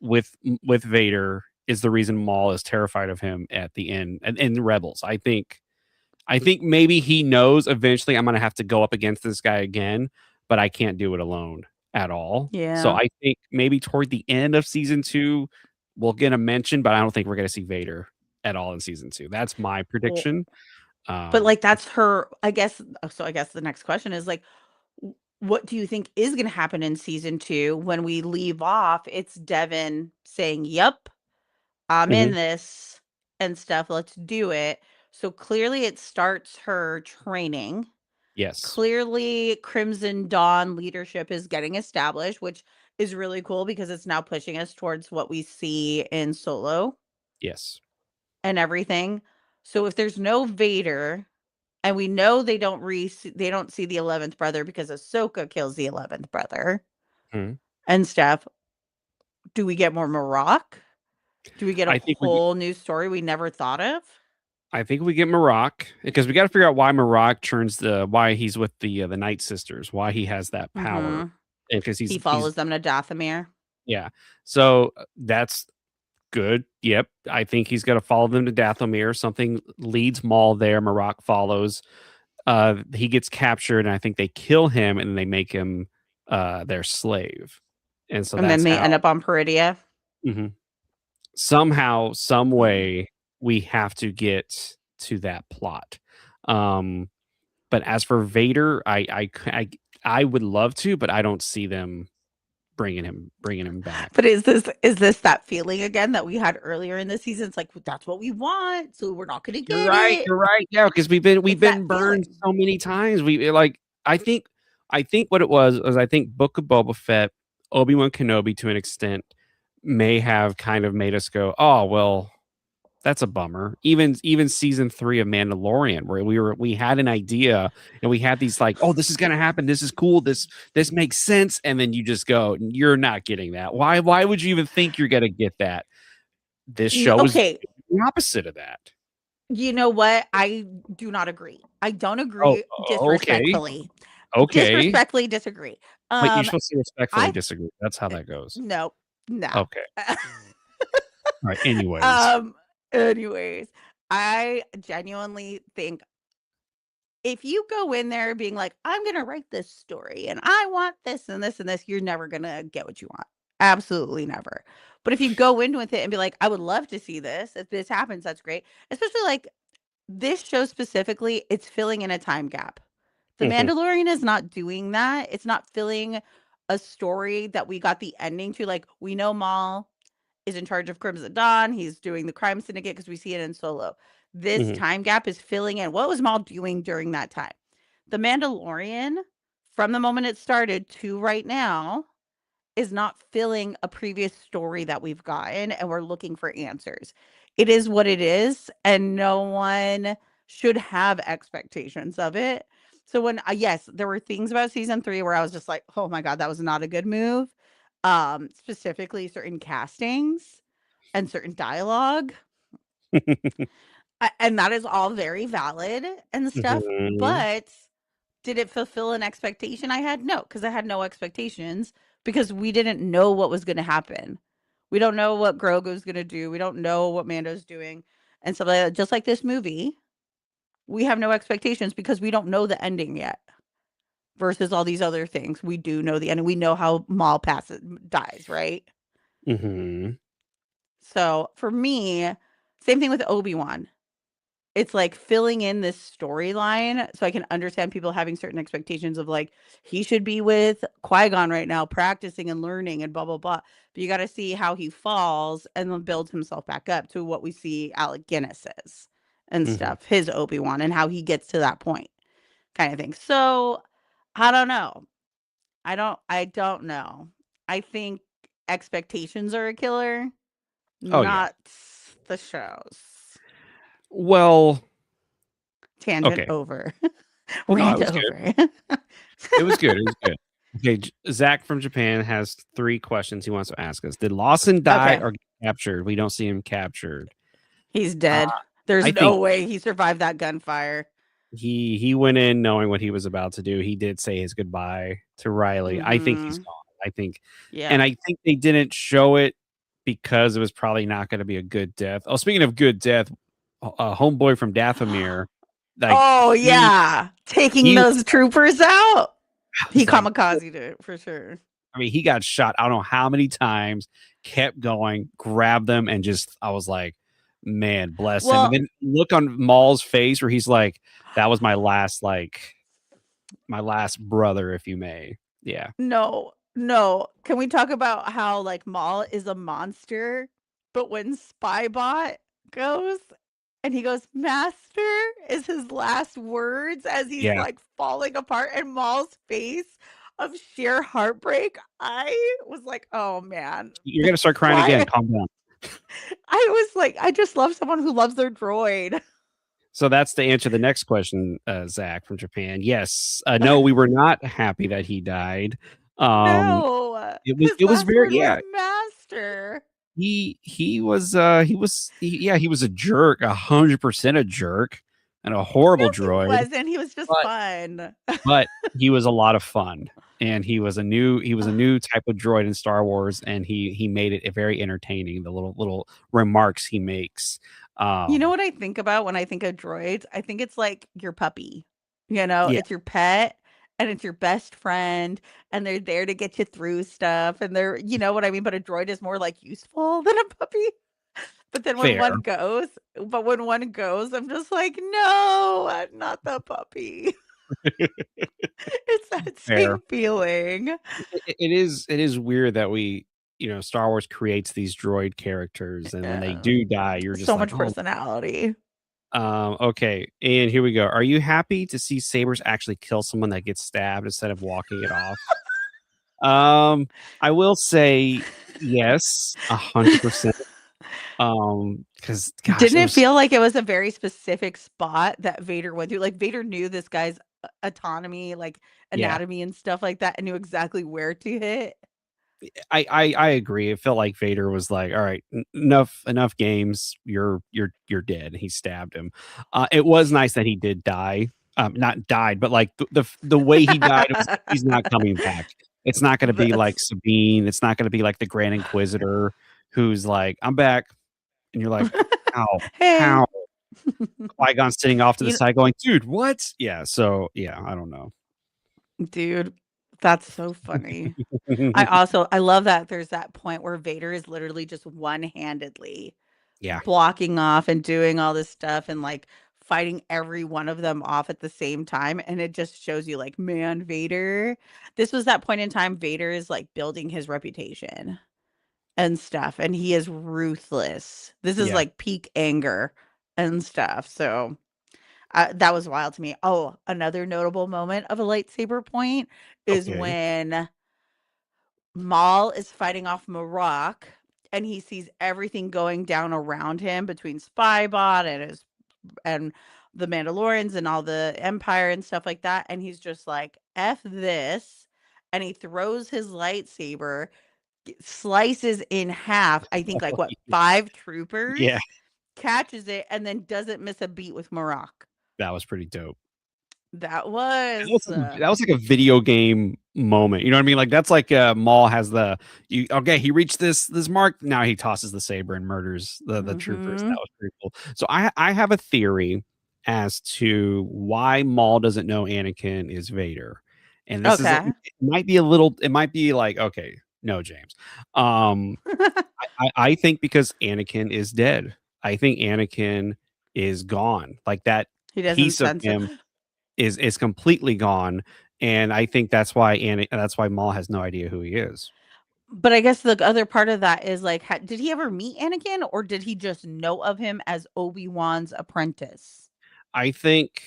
with Vader is the reason Maul is terrified of him at the end and in Rebels. I think maybe he knows eventually I'm gonna have to go up against this guy again, but I can't do it alone at all. So Yeah. I think maybe toward the end of season 2, we'll get a mention, but I don't think we're gonna see Vader at all in season 2. That's my Well, prediction. but, Um, like, that's her I guess so I guess the next question is, like, what do you think is gonna happen in season 2 when we leave off? It's Devin saying, "Yep, I'm in mhm, this and stuff. Let's do it." So clearly it starts her training. yes, Clearly Crimson Dawn leadership is getting established, which is really cool because it's now pushing us towards what we see in Solo yes, and everything. So if there's no Vader and we know they don't see the 11th brother because Ahsoka kills the 11th brother mhm. and stuff, do we get more Marok? Do we get a I think we whole new story we never thought of? I think we get Marok because we gotta figure out why Marok turns why he's with the Night Sisters, why he has that power, Mhm. and because He he's follows them to Dathomir. yeah. So, that's good. Yep. I think he's gonna follow them to Dathomir. Something leads Maul there. Marok follows. He gets captured, and I think they kill him, and they make him their slave. And so And then that's they how. end up on Peridia. Mhm. Somehow, some Mm. way, we have to get to that plot. Um, but as for Vader, I would love to, but I don't see them bringing him back. But is this that feeling again that we had earlier in the season? It's like, "That's what we want, so we're not gonna You're get right, it." you're right. Yeah, because we've It's that been burned feeling. so many times. Like I think what it was I think Book of Boba Fett, Obi-Wan Kenobi to an extent may have kind of made us go, "Oh, well, that's a bummer." Even season 3 of Mandalorian, where we had an idea and we had these like, "Oh, this is gonna happen. This is cool. This makes sense." And then you just go, "You're not getting that. Why would you even think you're gonna get that?" This N show is Okay, the opposite of that. you know what? I do not agree. I don't Oh, agree okay. disrespectfully. Okay. Disrespectfully disagree. Wait, you're Um, supposed to respectfully I disagree. That's how that goes. no, no. Okay. Alright, anyways. Um, anyways, I genuinely think if you go in there being like, "I'm gonna write this story, and I want this and this and this," you're never gonna get what you want. Absolutely never. But if you go in with it and be like, "I would love to see this. If this happens, that's great." Especially, like, this show specifically, it's filling in a time gap. The Mhm, Mandalorian is not doing that. It's not filling a story that we got the ending to, like, we know Maul is in charge of Crimson Dawn. He's doing the crime syndicate because we see it in Solo. This mhm, time gap is filling in. What was Maul doing during that time? The Mandalorian, from the moment it started to right now, is not filling a previous story that we've gotten, and we're looking for answers. It is what it is, and no one should have expectations of it. So when yes, there were things about season 3 where I was just like, "Oh my god, that was not a good move." Specifically certain castings and certain dialogue, and that is all very valid and stuff, mhm, but did it fulfill an expectation I had? No, because I had no expectations because we didn't know what was gonna happen. We don't know what Grogu's gonna do, we don't know what Mando's doing, and so, just like this movie, we have no expectations because we don't know the ending yet, versus all these other things. We do know the ending, we know how Maul dies, right? mhm, So, for me, same thing with Obi-Wan. It's like filling in this storyline so I can understand people having certain expectations of like, he should be with Qui-Gon right now, practicing and learning and blah, blah, blah. But you got to see how he falls and then builds himself back up to what we see Alec Guinness is and mhm. stuff, his Obi-Wan and how he gets to that point kind of thing. So I don't know. I don't know. I think expectations are a killer, Oh, yeah. not the shows. Well, Tangent okay. over. No, it Rant was good. over. It was good, it was good. Okay, Zach from Japan has 3 questions he wants to ask us. Did Lawson die Okay, or get captured? We don't see him captured. he's Uh, dead. There's I think no way he survived that gunfire. he went in knowing what he was about to do. He did say his goodbye to Riley. I think he's Mhm. gone. I think and Yeah. I think they didn't show it because it was probably not gonna be a good death. Oh, speaking of good death, homeboy from Dathomir. Like Oh yeah, taking he those troopers out. He was like, kamikazed it for sure. I mean, he got shot. I don't know how many times. Kept going, grabbed them, and just I was like, man, bless him. And Well, then look on Maul's face where he's like, that was my last brother, if you may. Yeah, no, no. Can we talk about how like Maul is a monster, but when Spybot goes and he goes, "Master," is his last words as he's yeah. like falling apart, and Maul's face of sheer heartbreak. I was like, "Oh man, You're gonna start crying again. why?" Calm down. I was like, I just love someone who loves their droid. So that's to answer the next question, Zach from Japan. Yes, no, we were not happy that he died. Um, No, it his was last very word was yeah. "Master." He was a jerk, 100% a jerk, and a No, horrible he droid. wasn't. He was just But fun. but he was a lot of fun, and he was a new type of droid in Star Wars, and he made it very entertaining. The little remarks he makes. You know Um, what I think about when I think of droids? I think it's like your puppy. You know, yeah, it's your pet and it's your best friend and they're there to get you through stuff and they're, you know what I mean? But a droid is more like useful than a puppy. But then when fair. when one goes, I'm just like, no, not the puppy. It's that Fair. same feeling. It is weird that Star Wars creates these droid characters, and when they Yeah. do die, you're just So like, much oh. personality. Okay, and here we go. Are you happy to see sabers actually kill someone that gets stabbed instead of walking it off? I will say yes, 100%. Because gosh, Didn't it it was feel like it was a very specific spot that Vader went through? Like, Vader knew this guy's autonomy, like, yeah. anatomy and stuff like that, and knew exactly where to hit. I agree. It felt like Vader was like, "All right, enough games. You're dead." He stabbed him. It was nice that he did die. Not died, but like the way he died, it was like he's not coming back. It's not going to be like That's Sabine. It's not going to be like the Grand Inquisitor, who's like, "I'm back," and you're like, "How? hey. How?" Qui-Gon sitting off to the You side, going, "Dude, what?" Yeah. So yeah, I don't know. dude, that's so funny. I love that there's that point where Vader is literally just one-handedly Yeah. blocking off and doing all this stuff and, like, fighting every one of them off at the same time, and it just shows you, like, man, Vader this was that point in time Vader is, like, building his reputation and stuff, and he is ruthless. This is, Yeah. like, peak anger and stuff, so, that was wild to me. Oh, another notable moment of a lightsaber point is Okay. when Maul is fighting off Marok, and he sees everything going down around him between Spybot and the Mandalorians and all the Empire and stuff like that, and he's just like, "F this," and he throws his lightsaber, slices in half, I think, like, what, 5 Yeah. troopers, catches it, and then doesn't miss a beat with Marok. That was pretty dope. That was, That was like a video game moment. You know what I mean? Like that's like Maul has the you okay, he reached this mark. Now he tosses the saber and murders the troopers. That mhm. was pretty cool. So I have a theory as to why Maul doesn't know Anakin is Vader. And this is it Okay. might be a little it might be like, okay, no, James. Um I think because Anakin is dead. I think Anakin is gone. Like that He doesn't piece of sense it. him is completely gone, and I think that's why Maul has no idea who he is. But I guess the other part of that is, like, did he ever meet Anakin, or did he just know of him as Obi-Wan's apprentice? I think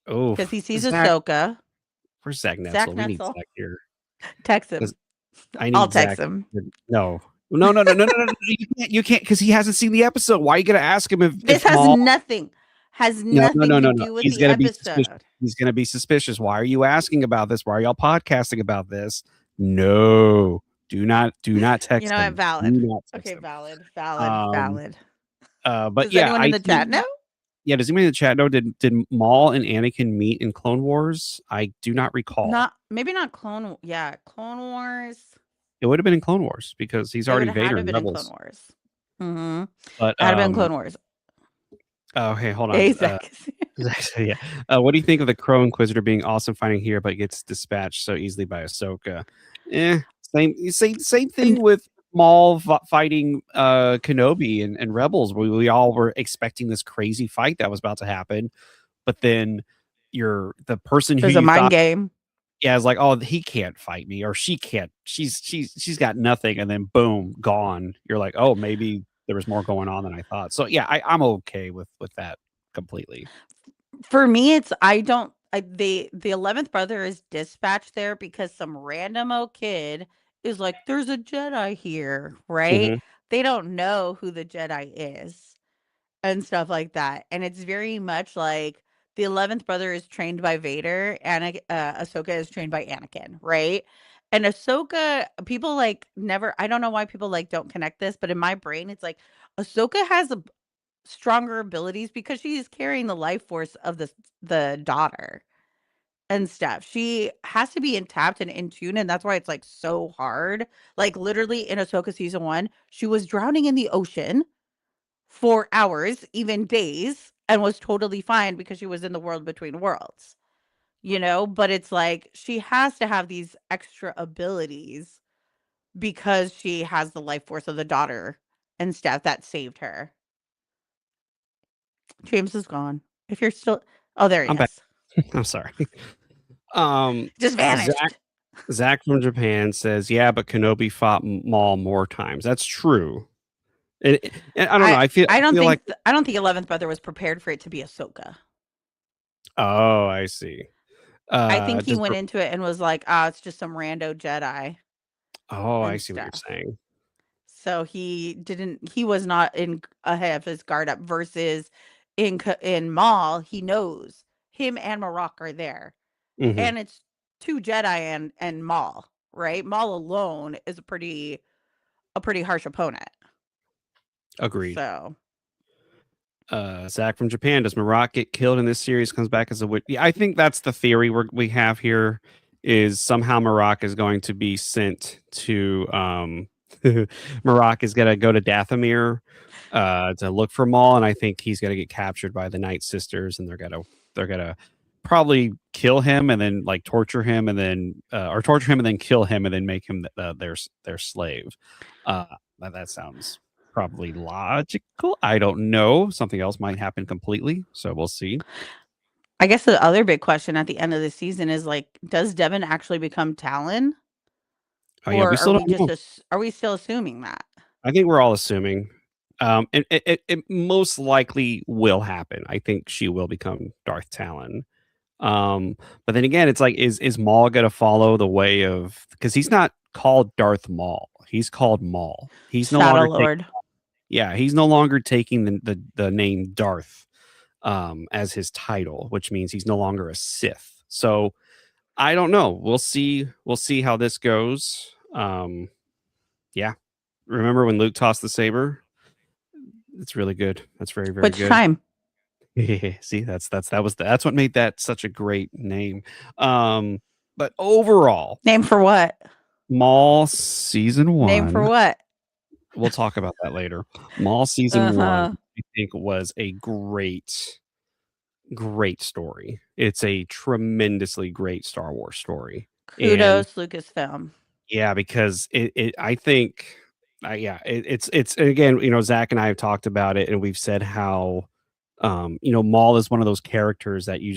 oh, Because he sees Zach Ahsoka. where's Zach Zach Netzel? We need Netzel. Zach here Text 'cause him. I I'll need text Zach. him. No. No, you can't because he hasn't seen the episode. Why are you gonna ask him This if has Maul nothing to no. do with the episode. He's gonna be suspicious. Why are you asking about this? Why are y'all podcasting about this? No. Do not You text know what? him. Do Valid. not Okay, text him. valid, valid, Um, valid. but Does yeah, anyone in I the think chat know? yeah, does anybody in the chat know did Maul and Anakin meet in Clone Wars? I do not recall. Not maybe not Clone Wars. It would have been in Clone Wars because he's It already would have had Vader to in have been in Clone Rebels. Wars. Mhm. But It had to been Clone Wars. oh hey, hold on. Hey, Zach. Exactly, yeah. What do you think of the Crow Inquisitor being awesome fighting here, but gets dispatched so easily by Ahsoka? Eh, same And thing with Maul fighting Kenobi and Rebels. We all were expecting this crazy fight that was about to happen, but then the person who there's a you mind thought, game. yeah, is like, oh, he can't fight me, or she can't. She's got nothing, and then boom, gone. You're like, oh, maybe there was more going on than I thought. So yeah, I'm okay with that completely. For me, it's I don't I the 11th brother is dispatched there because some random old kid is like, "There's a Jedi here," right? Hmm. They don't know who the Jedi is and stuff like that, and it's very much like the 11th brother is trained by Vader, and Ahsoka is trained by Anakin, right? And Ahsoka, people like never. I don't know why people like don't connect this, but in my brain, it's like Ahsoka has a stronger abilities because she's carrying the life force of the daughter and stuff. She has to be in tapped and in tune, and that's why it's like so hard. Like literally in Ahsoka season 1, she was drowning in the ocean for hours, even days, and was totally fine because she was in the world between worlds. But it's like she has to have these extra abilities because she has the life force of the daughter and stuff that saved her. James is gone. If you're still Oh, there he I'm back. is. I'm sorry. Um, Just Zach vanished. Zach from Japan says, "Yeah, but Kenobi fought Maul more times." That's true. And I don't know. I I feel like, I don't think 11th brother was prepared for it to be Ahsoka. oh, I see. I think he Does went into it and was like, "Ah, it's just some rando Jedi oh, I and see what you're stuff." saying. So he was not in ahead of his guard up versus in Maul, he knows him and Marok are there. Hmm. And it's two Jedi and Maul, right? Maul alone is a pretty harsh opponent. Agreed. So, Zach from Japan, does Marat get killed in this series? Comes back as a witch. Yeah, I think that's the theory we have here. Is somehow Marak is going to be sent to Marak is going to go to Dathomir to look for Maul, and I think he's going to get captured by the Night Sisters, and they're gonna probably kill him and then like torture him and then or torture him and then kill him and then make him their slave. Uh, that sounds probably logical. I don't know. Something else might happen completely. So we'll see. I guess the other big question at the end of the season is like, does Devin actually become Talon, Oh yeah, we or still don't know. are we still assuming that? I think we're all assuming. And it most likely will happen. I think she will become Darth Talon. Um, but then again, it's like, is Maul gonna follow the way of, because he's not called Darth Maul. He's called Maul. He's no Shadow longer taking, Lord. yeah, he's no longer taking the name Darth as his title, which means he's no longer a Sith. So I don't know. We'll see how this goes. Yeah. Remember when Luke tossed the saber? It's really good. That's very, very Which good. time? See, that's what made that such a great name. Um, but overall, Name for what? Maul season Name for one, what? we'll talk about that later. Maul season one, Uh-huh. I think was a great story. It's a tremendously great Star Wars story. And Kudos, Lucasfilm. yeah, because I think, yeah, it's and again, Zach and I have talked about it, and we've said how, Maul is one of those characters that you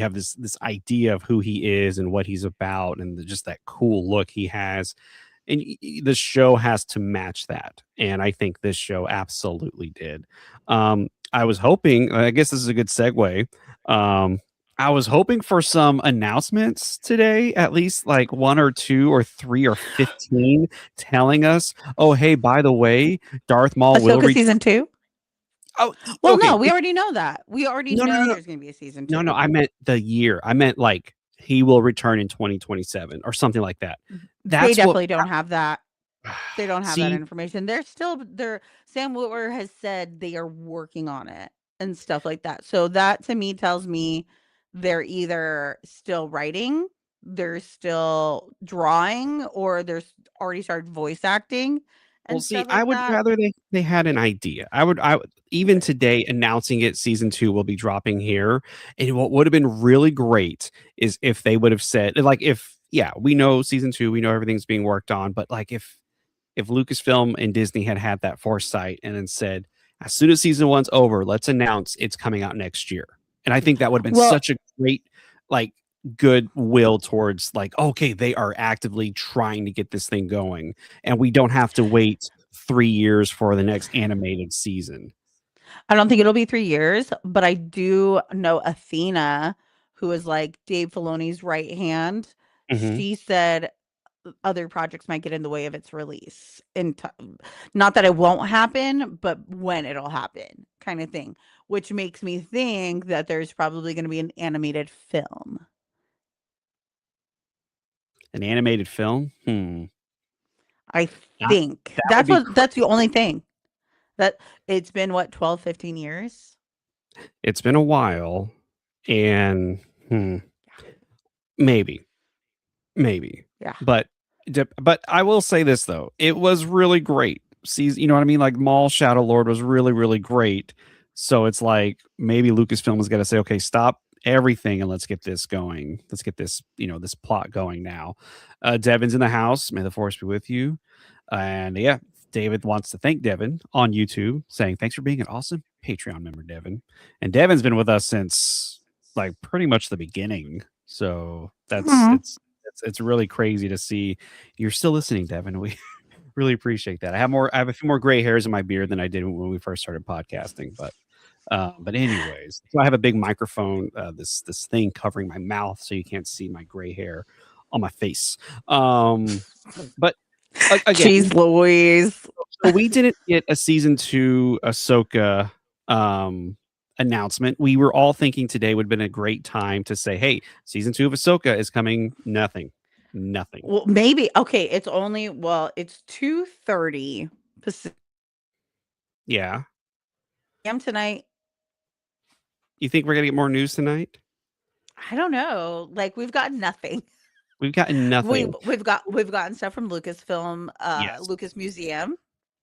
have this idea of who he is and what he's about, and just that cool look he has, and the show has to match that, and I think this show absolutely did. I was hoping, I guess this is a good segue. um I was hoping for some announcements today, at least like one or two or three or 15, telling us, oh hey, by the way, Darth Maul will Ahsoka return. season 2? Oh, Well, okay, no, we already know that. We already no, no, know no, there's going to be a season no, 2. no, I meant the year. I meant like he will return in 2027 or something like that. They That's what. definitely don't have that. They don't have that See, information. They're Sam Witwer has said they are working on it and stuff like that. So that to me tells me they're either still writing, they're still drawing, or already started voice acting Well, and see, stuff I like would that. rather they had an idea. I would even today announcing it season 2 will be dropping here, and what would have been really great is if they would have said like, if yeah, we know season 2, we know everything's being worked on, but, like, if Lucasfilm and Disney had had that foresight and then said, "As soon as season 1's over, let's announce it's coming out next year." And I think that would have been Well, such a great, like, goodwill towards, like, okay, they are actively trying to get this thing going, and we don't have to wait 3 years for the next animated season. I don't think it'll be 3 years, but I do know Athena, who is, like, Dave Filoni's right hand. Mhm. She said other projects might get in the way of its release in ti not that it won't happen, but when it'll happen kinda thing, which makes me think that there's probably gonna be an animated film. An animated film? I That think. that would be That's the crazy. only thing. That it's been, what, 12, 15 years? It's been a while, and, maybe. Maybe. Yeah. But but I will say this though, it was really great. You know what I mean? Like Maul Shadow Lord was really, really great. So it's like maybe Lucasfilm has got to say, okay, stop everything and let's get this going. Let's get this, this plot going now. Devin's in the house. May the force be with you. And yeah, David wants to thank Devin on YouTube, saying, thanks for being an awesome Patreon member, Devin. And Devin's been with us since like pretty much the beginning. So that's Mhm. it's really crazy to see you're still listening, Devin. We really appreciate that. I have a few more gray hairs in my beard than I did when we first started podcasting, but anyways, so I have a big microphone, this thing covering my mouth so you can't see my gray hair on my face. But again, Jeez Louise. so we didn't get a season 2 Ahsoka um announcement. We were all thinking today would have been a great time to say, hey, season 2 of Ahsoka is coming. Nothing. Nothing. Well, maybe okay, it's 2:30 Pacific Yeah. AM tonight. You think we're gonna get more news tonight? I don't know, like, we've got nothing. We've gotten nothing. We've gotten stuff from Lucasfilm, Yes. Lucas Museum.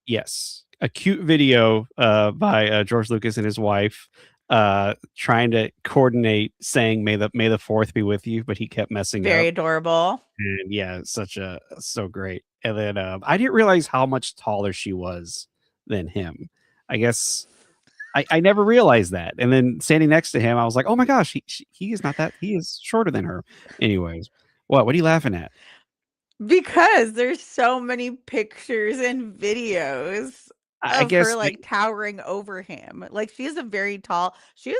Yes. A cute video by George Lucas and his wife trying to coordinate saying may the fourth be with you, but he kept messing Very up. adorable. And yeah, so great. And then I didn't realize how much taller she was than him. I guess I never realized that. And then standing next to him, I was like, oh my gosh, he is not that, he is shorter than her. Anyways, what are you laughing at? Because there's so many pictures and videos I of her, guess like, towering over him. Like, she is yeah.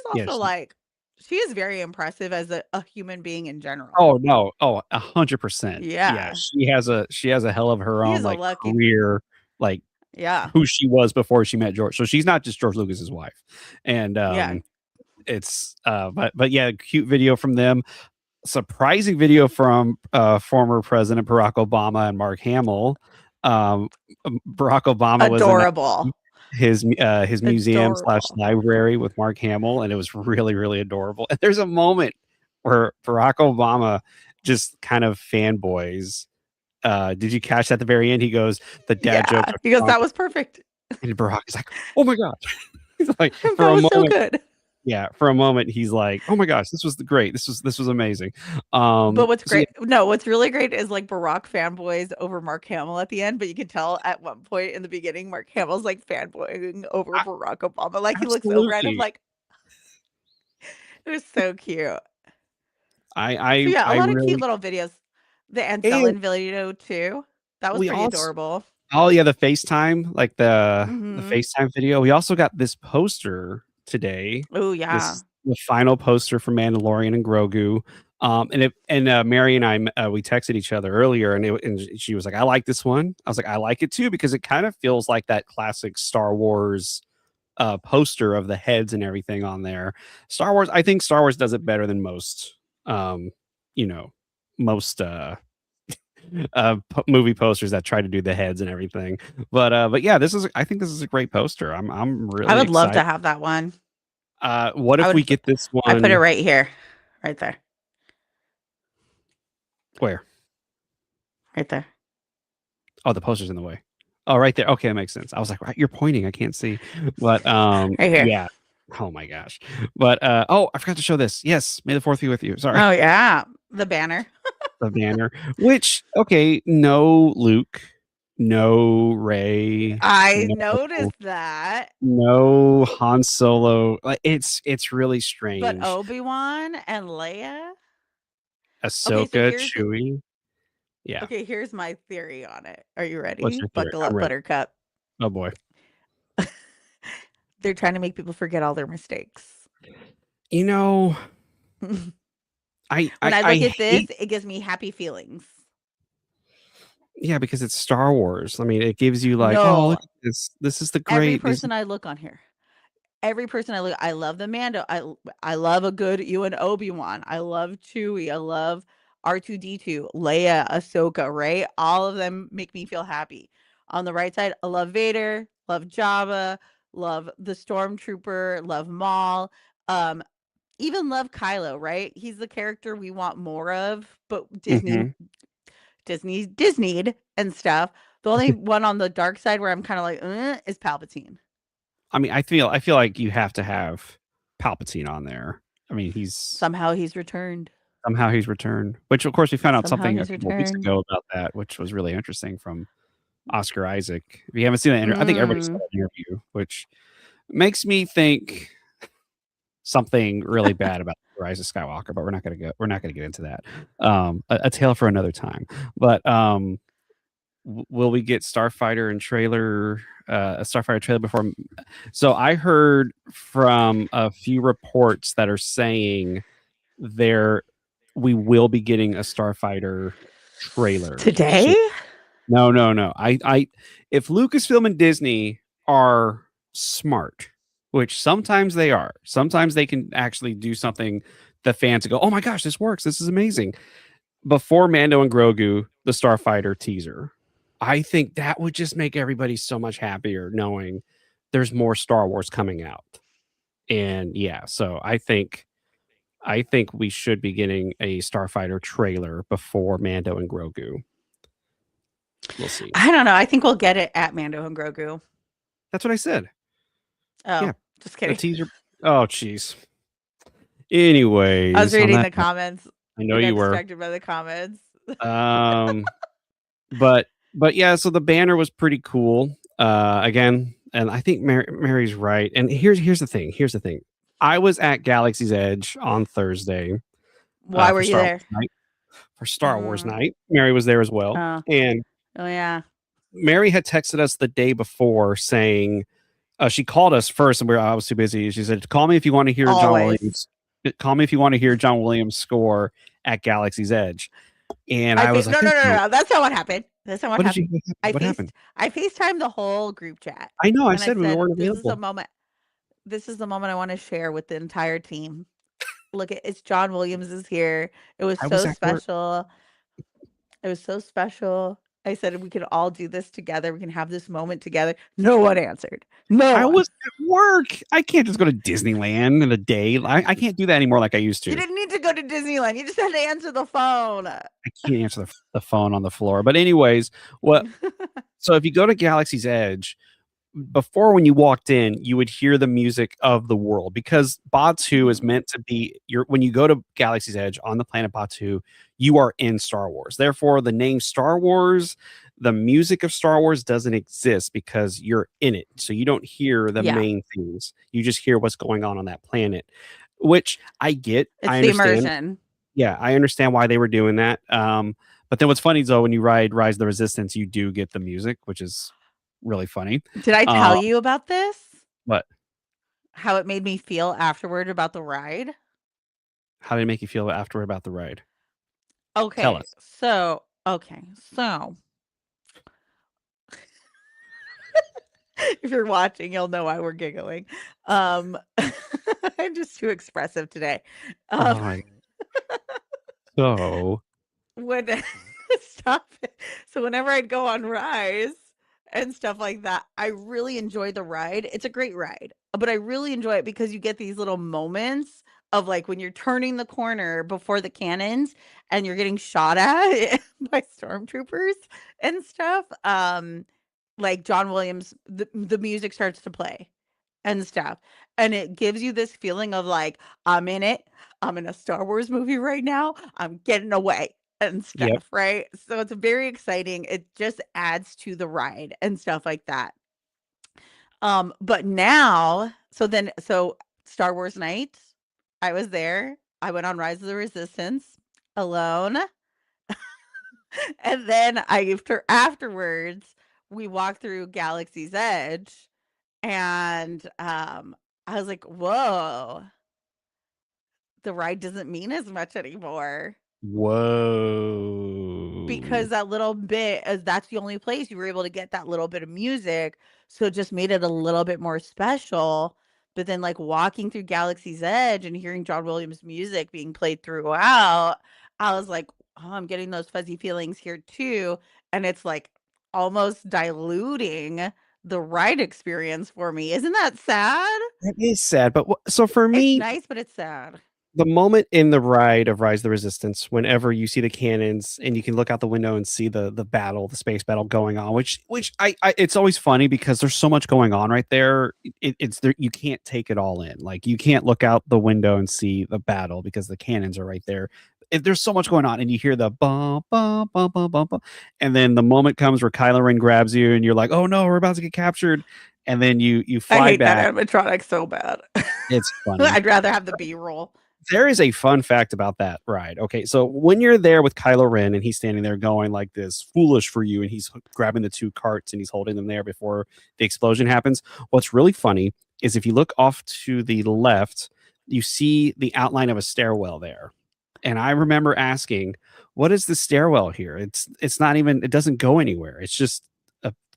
also, like she is very impressive as a human being in general. Oh no. Oh, 100%. Yeah, Yeah. she has a hell of her He own is a like lucky career, like yeah. who she was before she met George. So she's not just George Lucas's wife. And Yeah. it's but yeah, cute video from them. Surprising video from former President Barack Obama and Mark Hamill. Barack Obama was announcing Adorable. his museum slash Adorable. library with Mark Hamill, and it was really really adorable. And there's a moment where Barack Obama just kind of fanboys. Did you catch at the very end? He goes, "The dad jokes Yeah, are because strong," that was perfect. and Barack is like, "Oh my god!" He's like, for That a was so moment, good. yeah, for a moment, he's like, "Oh my gosh, great. This was amazing." But what's So yeah, great no, what's really great is, like, Barack fanboys over Mark Hamill at the end, but you can tell at one point in the beginning, Mark Hamill's, like, fanboying over I, Barack Obama, like, he looks over at him absolutely. like it was so cute. I So, I yeah, a I lot of cute really little videos. The and Anselin video too. That was we pretty also adorable. oh yeah, the FaceTime, like the Mhm. FaceTime video. We also got this poster today. Oh, This yeah. is the final poster for Mandalorian and Grogu. Mary and I we texted each other earlier, and she was like, "I like this one." I was like, "I like it too," because it kind of feels like that classic Star Wars poster of the heads and everything on there. I think Star Wars does it better than most. Um, you know, most movie posters that try to do the heads and everything. But yeah, I think this is a great poster. I'm I really would love excited. to have that one. What I if we would get this I put it one? right here. Right there. Where? Right there. Oh, the poster's in the way. Oh, right there. Okay, that makes sense. I was like, right, you're pointing. I can't see. But Right here. yeah. Oh my gosh. But oh, I forgot to show this. Yes, May the Fourth be with you. Sorry. Oh yeah, the banner. The banner. Which, okay, no Luke, no Ray, I no noticed that, no Han Solo. Like it's really but strange. Obi-Wan and Leia. Okay, so Ahsoka, Chewie. Yeah. here's my theory on it. Are you What's ready? your theory? Buckle I'm up, ready. Buttercup. Oh boy. They're trying to make people forget all their mistakes. You know, I When I I I look at this, hate it gives me happy feelings. yeah, because it's Star Wars. I mean, it gives you like, oh, look No, at this. This is the every great. These person I look on here, every person I look, I love the Mando. I love a good Ewan Obi-Wan. I love Chewie. I love R2D2, Leia, Ahsoka, right? All of them make me feel happy. On the right side, I love Vader, love Jabba, love the Stormtrooper, love Maul, um, even love Kylo, right? He's the character we want more of, but Mhm. Disneyed and stuff. The only one on the dark side where I'm kind of like, is Palpatine. I mean, I feel like you have to have Palpatine on there. I mean, Somehow he's returned. somehow he's returned, which of course we found out Somehow something a he's couple of weeks returned. ago about that, which was really interesting from Oscar Isaac. If you haven't seen that I think everybody saw Mm. that interview, which makes me think something really bad about Rise of Skywalker, but we're not gonna get into that. A tale for another time. But will we get Starfighter and trailer a Starfighter trailer before? So I heard from a few reports that are saying there we will be getting a Starfighter trailer Today? soon. No, no, no. I if Lucasfilm and Disney are smart, which sometimes they are, sometimes they can actually do something the fans go, "Oh my gosh, this works. This is amazing." Before Mando and Grogu, the Starfighter teaser, I think that would just make everybody so much happier knowing there's more Star Wars coming out. And yeah, so I think we should be getting a Starfighter trailer before Mando and Grogu. We'll see. I don't know. I think we'll get it at Mando and Grogu. That's what I said. Oh, Yeah, just the kidding. teaser. Oh, jeez. I was Anyways, on reading that the note, comments. I know I got you were. distracted by the comments. Um, but yeah, so the banner was pretty cool. Again, and I think Mary's right. And here's the thing. Here's the thing. I was at Galaxy's Edge on Thursday Why were for you Star there? Wars night. For Star Wars Mm. night, Mary was there as well, Oh, and oh yeah. Mary had texted us the day before saying she called us first, and I was too busy. She said, "Call me if you want to hear John Always. Williams. Call me if you want to hear John Williams score at Galaxy's Edge." And I I fa- was no like, no "That's no no not no. That's not what happened. That's not what what did you happened. what happened?" I FaceTimed the whole group chat, I know. I and I said we said, weren't "This is a available. moment. This is the moment I want to share with the entire team. Look at it's John Williams is here. It was I was so at work. special. It was so special. I said we could all do this together. We can have this moment together." No one answered. No I one. was at work. I can't just go to Disneyland in a day. I can't do that anymore like I used You to. didn't need to go to Disneyland. You just had to answer the phone. I can't answer the phone on the floor. But anyways, what? So if you go to Galaxy's Edge, before when you walked in, you would hear the music of the world because Batu is Mhm. meant to be your when you go to Galaxy's Edge on the planet Batu, you are in Star Wars. Therefore, the name Star Wars, the music of Star Wars doesn't exist because you're in it. So you don't hear the Yeah, main themes. You just hear what's going on that planet, which I get. it's I the understand. immersion. Yeah, I understand why they were doing that. But then what's funny is though, when you ride Rise of the Resistance, you do get the music, which is really funny. Did I Uh, tell you about this? but How it made me feel afterward about the ride? how did it make you feel afterward about the ride? Tell Okay, us. so if you're watching, you'll know why we're giggling. Um, I'm just too expressive today. Oh Um, my so when stop it. So whenever I'd go on Rise and stuff like that, I really enjoy the ride. It's a great ride, but I really enjoy it because you get these little moments of like when you're turning the corner before the cannons and you're getting shot at by stormtroopers and stuff. like John Williams, the music starts to play and stuff. And it gives you this feeling of like, I'm in it. I'm in a Star Wars movie right now. I'm getting away and Yep. stuff, right? So it's very exciting. It just adds to the ride and stuff like that. But now, so Star Wars night, I was there. I went on Rise of the Resistance alone. And then afterwards, we walked through Galaxy's Edge and I was like, "Whoa, the ride doesn't mean as much anymore." Whoa. Because that little bit that's the only place you were able to get that little bit of music, so it just made it a little bit more special. But then, like, walking through Galaxy's Edge and hearing John Williams' music being played throughout, I was like, "Oh, I'm getting those fuzzy feelings here too," and it's, like, almost diluting the ride experience for me. Isn't that sad? That is sad, but so for It's me, nice, but it's sad. the moment in the ride of Rise of the Resistance, whenever you see the cannons and you can look out the window and see the battle, the space battle going on, which I it's always funny because there's so much going on right there. It's there, you can't take it all in. Like you can't look out the window and see the battle because the cannons are right there. There's so much going on, and you hear the bum bum bum bum bum bum, and then the moment comes where Kylo Ren grabs you, and you're like, "Oh no, we're about to get captured," and then you I fly hate that back. animatronic so bad. It's funny. I'd rather have the B-roll. There is a fun fact about that ride. Okay, so when you're there with Kylo Ren and he's standing there going like this, foolish for you, and he's grabbing the two carts and he's holding them there before the explosion happens. What's really funny is if you look off to the left, you see the outline of a stairwell there. And I remember asking, "What is the stairwell here? It's not even. It doesn't go anywhere. It's just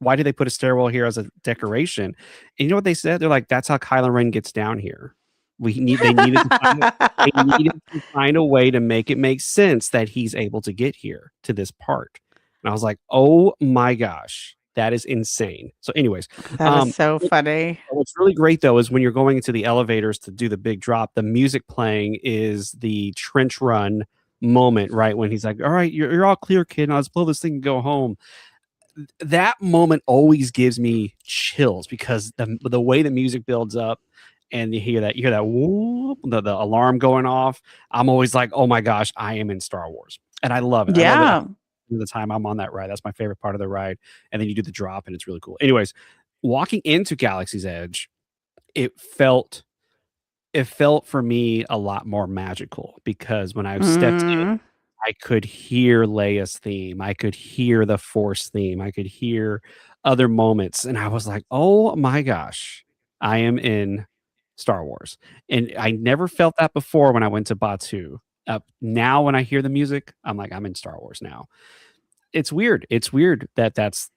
why did they put a stairwell here as a decoration?" And you know what they said? They're like, "That's how Kylo Ren gets down here. They needed to find they needed to find a way to make it make sense that he's able to get here to this part." And I was like, "Oh my gosh, that is insane." So, anyways, That is um, so funny. what's really great though is when you're going into the elevators to do the big drop, the music playing is the trench run moment, right? When he's like, "All right, you're all clear, kid. Now let's blow this thing and go home." That moment always gives me chills because the way the music builds up and you hear that whoop, the alarm going off. I'm always like, oh my gosh, I am in Star Wars, and I love it. I love it. Yeah. The time I'm on that ride, that's my favorite part of the ride. And then you do the drop, and it's really cool. Anyways, walking into Galaxy's Edge, it felt it felt for me a lot more magical because when I stepped in, Mhm. I could hear Leia's theme. I could hear the Force theme. I could hear other moments, and I was like, "Oh my gosh, I am in Star Wars." And I never felt that before when I went to Batuu. Now when I hear the music, I'm like, "I'm in Star Wars now." It's weird. It's weird that that's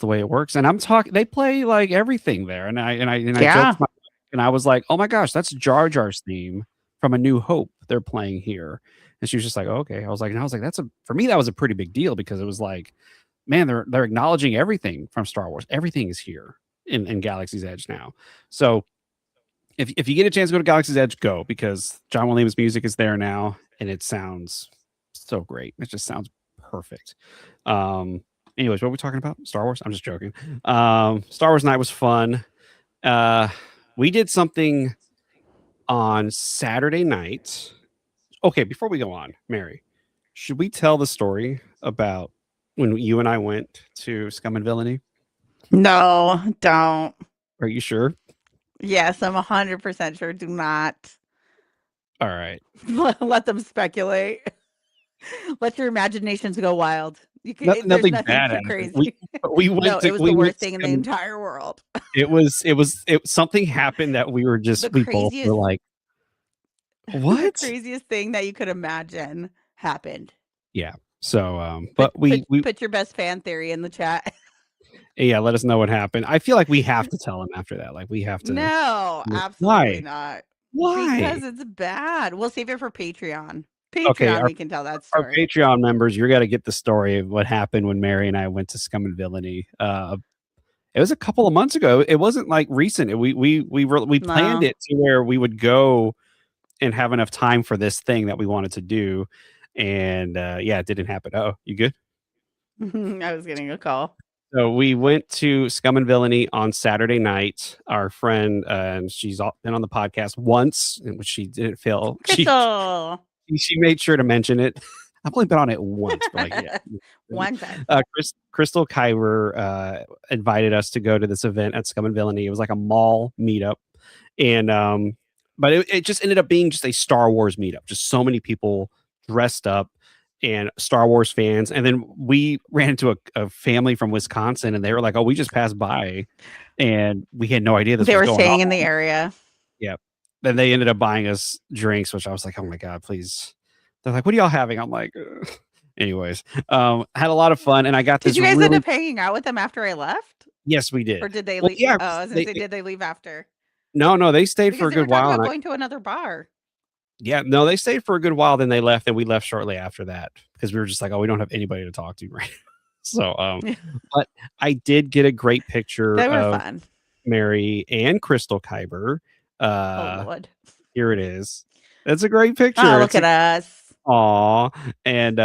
the way it works. And I'm talking they play like everything there. And I joked Yeah. with my and I was like, "Oh my gosh, that's Jar Jar's theme from A New Hope they're playing here." And she was just like, "Oh, okay." I was like, that's a for me that was a pretty big deal because it was like, man, they're acknowledging everything from Star Wars. Everything is here in Galaxy's Edge now. So if you get a chance to go to Galaxy's Edge, go because John Williams' music is there now, and it sounds so great. It just sounds perfect. Um, anyways, what are we talking about? Star Wars? I'm just joking. Star Wars night was fun. Uh, we did something on Saturday night. Okay, before we go on, Mary, should we tell the story about when you and I went to Scum and Villainy? No, don't. Are you sure? Yes, I'm 100% sure. Do not All right. let them speculate. Let your imaginations go wild. There's Nothing nothing bad too happened. We crazy. we No, went it to was the we went worst to thing in the Scum entire world. it something happened that The we both were craziest like, the "What?" craziest thing that you could imagine happened. Yeah. So, but we Put your best fan theory in the chat. yeah, let us know what happened. I feel like we have to tell him after that. Like we have to. No, absolutely Why? not. Why? Because it's bad. We'll save it for Patreon. Okay, Patreon, we can tell that our story. Patreon members, you're got to get the story of what happened when Mary and I went to Scum and Villainy. It was a couple of months ago. It wasn't like recent. We planned No. it to where we would go and have enough time for this thing that we wanted to do, and yeah, it didn't happen. Oh, you good? I was getting a call. So we went to Scum and Villainy on Saturday night. Our friend, and she's been on the podcast once, in which she didn't fail. Crystal. She made sure to mention it. I've only been on it once, but like, yeah. One time. Crystal Kyber invited us to go to this event at Scum and Villainy. It was like a mall meetup, and but it just ended up being just a Star Wars meetup. Just so many people dressed up and Star Wars fans. And then we ran into a family from Wisconsin, and they were like, "Oh, we just passed by, and we had no idea this They was were going staying in the on." area. Yeah. Then they ended up buying us drinks, which I was like, "Oh my god, please." They're like, "What are y'all having?" I'm like, "Ugh." Anyways, had a lot of fun, and I got Did this you guys end really. up hanging out with them after I left? Yes, we Or did. did they Well, leave? yeah, Oh, I was gonna they say, did they leave after? no, they stayed for Because a they were good talking while, about and going to another bar. yeah, no, they stayed for a good while, then they left, and we left shortly after that because we were just like, "Oh, we don't have anybody to talk to right." So, but I did get a great picture They were of fun. Mary and Crystal Kyber. Oh Uh, Lord. Here it is. It's a great Oh, picture. look at us. Aw, and,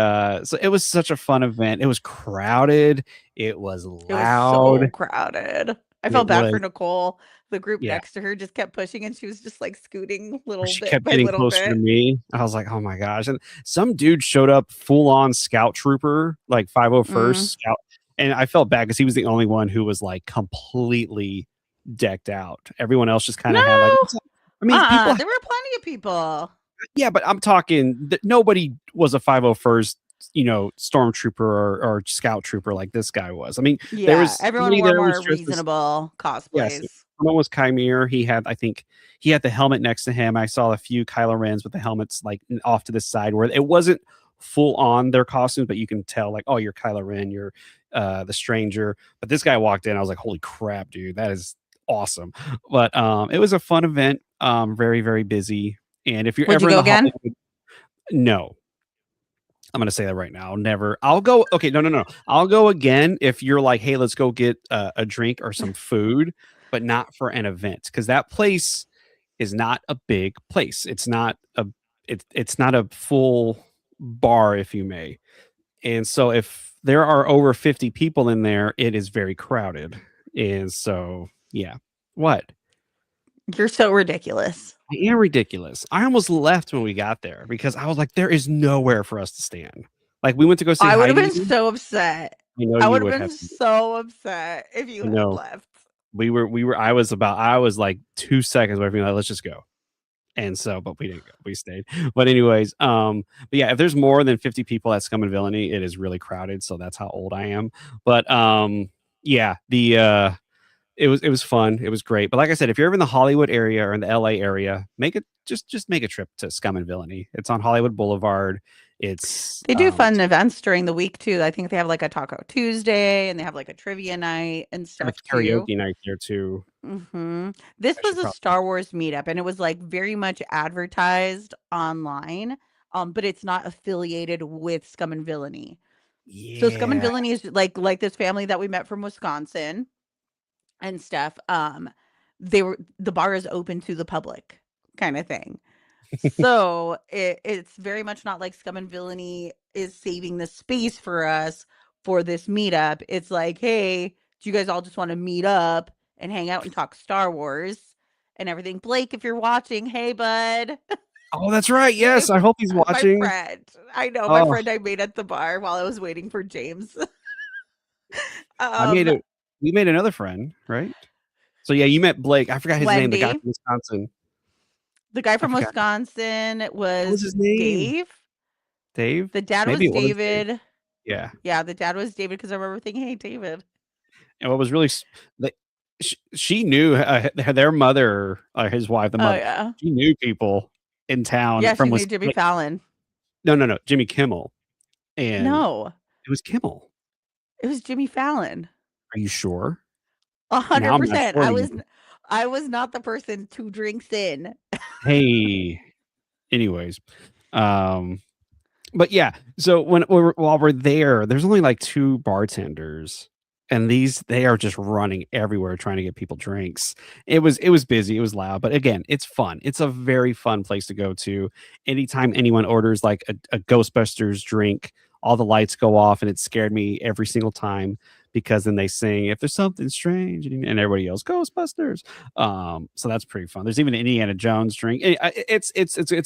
so it was such a fun event. It was crowded, it was It was loud, so crowded. I it felt bad for was Nicole. The group yeah, next to her just kept pushing and she was just like scooting little she bit kept by getting little closer to bit. me. I was like, "Oh my gosh," and some dude showed up full on scout trooper, like 501st Mm. Scout, and I felt bad because he was the only one who was, like, completely decked out. Everyone else just kinda had, like, No. "What's up?" I mean, people. There were plenty of people. Yeah, but I'm talking nobody was a 501st, stormtrooper or scout trooper like this guy was. I mean, there Yeah, was everyone somebody wore there was more dressed as. reasonable Yes, cosplays. someone was Chimere. I think he had the helmet next to him. I saw a few Kylo Rens with the helmets like off to the side where it wasn't full on their costumes, but you can tell like, oh, you're Kylo Ren, you're the stranger. But this guy walked in, I was like, holy crap, dude, that is awesome. But it was a fun event, very, very busy. And if you're Would you ever in go the again? Hollywood. No, I'm gonna say that right now. Never. I'll go. Okay, no, no, no. I'll go again if you're like, hey, let's go get a drink or some food, but not for an event because that place is not a big place. It's not a full bar, if you may. And so if there are over 50 people in there, it is very crowded. And so yeah. What? You're so ridiculous. I am ridiculous. I almost left when we got there because I was like, there is nowhere for us to stand. Like we went to go say I would hi have to been you. so upset. I know I you would have would been have. so upset if you I had know left. I was like 2 seconds away from being like, let's just go. And so, but we didn't go. We stayed. But anyways, but yeah, if there's more than 50 people at Scum and Villainy, it is really crowded. So that's how old I am. But yeah, it was fun. It was great. But like I said, if you're ever in the Hollywood area or in the LA area, make it just make a trip to Scum and Villainy. It's on Hollywood Boulevard. It's They do fun events during the week too. I think they have like a Taco Tuesday and they have like a trivia night and have a stuff too. karaoke night there too. This I was should a probably. Star Wars meetup and it was like very much advertised online, but it's not affiliated with Scum and Villainy. So Scum and Yeah. Villainy is like this family that we met from Wisconsin and stuff. The bar is open to the public kind of thing. So it's very much not like Scum and Villainy is saving the space for us for this meetup. It's like, hey, do you guys all just want to meet up and hang out and talk Star Wars and everything? Blake, if you're watching, hey bud. Oh, that's right. my Yes, I hope he's my watching. friend. I know my Oh, friend I made at the bar while I was waiting for James. I made um it. We made another friend, right? So yeah, you met Blake. I forgot his name. The guy Wendy. from Wisconsin. The guy I from forgot. Wisconsin What was was his name? Dave. Dave? The dad Maybe was it was Dave. David. Yeah. Yeah, the dad was David because I remember thinking, "Hey, David." And what was really like, she knew their mother, his wife, the Oh mother. yeah, She knew people in town yeah. from She knew was Jimmy like, Fallon. no, no, no, Jimmy Kimmel, and No, it was Kimmel. it was Jimmy Fallon. Are you sure? A Now hundred I'm not percent. sure anymore. I was not the person two drinks in. Hey, anyways, um, but yeah, so while we're there, there's only like two bartenders, and they are just running everywhere trying to get people drinks. It was busy, it was loud, but again, it's fun. It's a very fun place to go to. Anytime anyone orders like a Ghostbusters drink, all the lights go off, and it scared me every single time because then they sing "If There's Something Strange" and everybody yells "Ghostbusters." So that's pretty fun. There's even an Indiana Jones drink. It's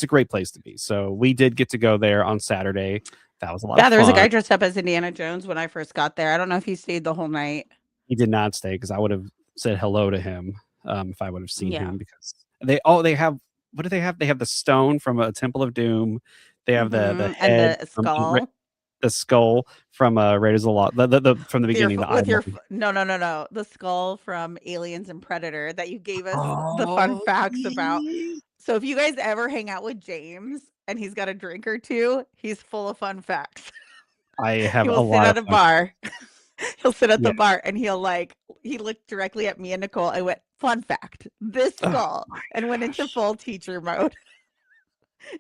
a great place to be. So we did get to go there on Saturday. That was a lot of Yeah, there was a fun. guy dressed up as Indiana Jones when I first got there. I don't know if he stayed the whole night. He did not stay because I would have said hello to him if I would have seen Yeah. him because they have what do they have? They have the stone from a Temple of Doom. They have the And head the from skull. the skull from Raiders of the Lost the from the beginning, the With your eyeball. no, no, no, no, the skull from Aliens and Predator that you gave us the fun Oh, facts about. yeah. So if you guys ever hang out with James and he's got a drink or two, he's full of fun facts. I He have will a sit lot of at a fun. bar. He'll sit at Yeah. the bar and he looked directly at me and Nicole. I went, fun fact, this Oh skull, my and went into gosh. full teacher mode.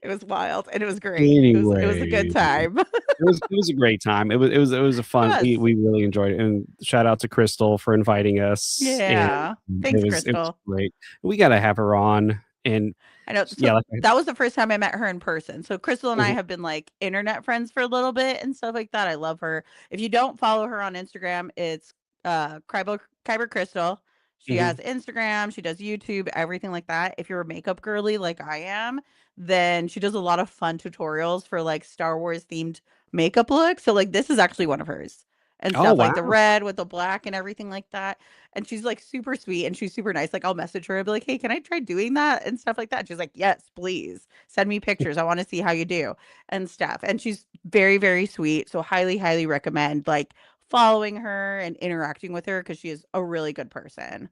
It was wild and it was great. It was a good Anyway, time. it was a great time. It was a It fun. We was. we really enjoyed it, and shout out to Crystal for inviting us, and Yeah. Thanks, it was Crystal. great. We gotta have her on, and I know. yeah, So like that was the first time I met her in person. So Crystal and I mhm, have been like internet friends for a little bit and stuff like that. I love her. If you don't follow her on Instagram, it's Kyber Crystal. She has mhm. Instagram, she does YouTube, everything like that. If you're a makeup girly like I am, then she does a lot of fun tutorials for like Star Wars themed makeup looks. So like this is actually one of hers and Oh stuff like the wow, red with the black and everything like that. And she's like super sweet and she's super nice. Like I'll message her and be like, "Hey, can I try doing that?" and stuff like that. She's like, "Yes, please. Send me pictures. I want to see how you do." and stuff. And she's very, very sweet. So highly, highly recommend like following her and interacting with her because she is a really good person.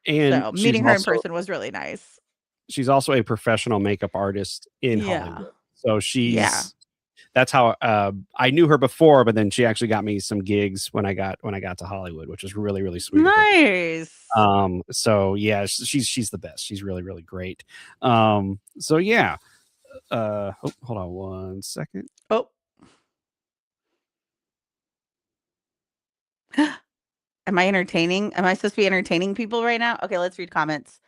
and So meeting her in person was really nice. she's also a professional makeup artist in Yeah. Hollywood. So Yeah. that's how I knew her before, but then she actually got me some gigs when I got to Hollywood, which was really really sweet of her to do. Nice. So yeah, she's the best. She's really really great. So yeah. Hold on one second. Oh, am I entertaining? Am I supposed to be entertaining people right now? Okay, let's read comments.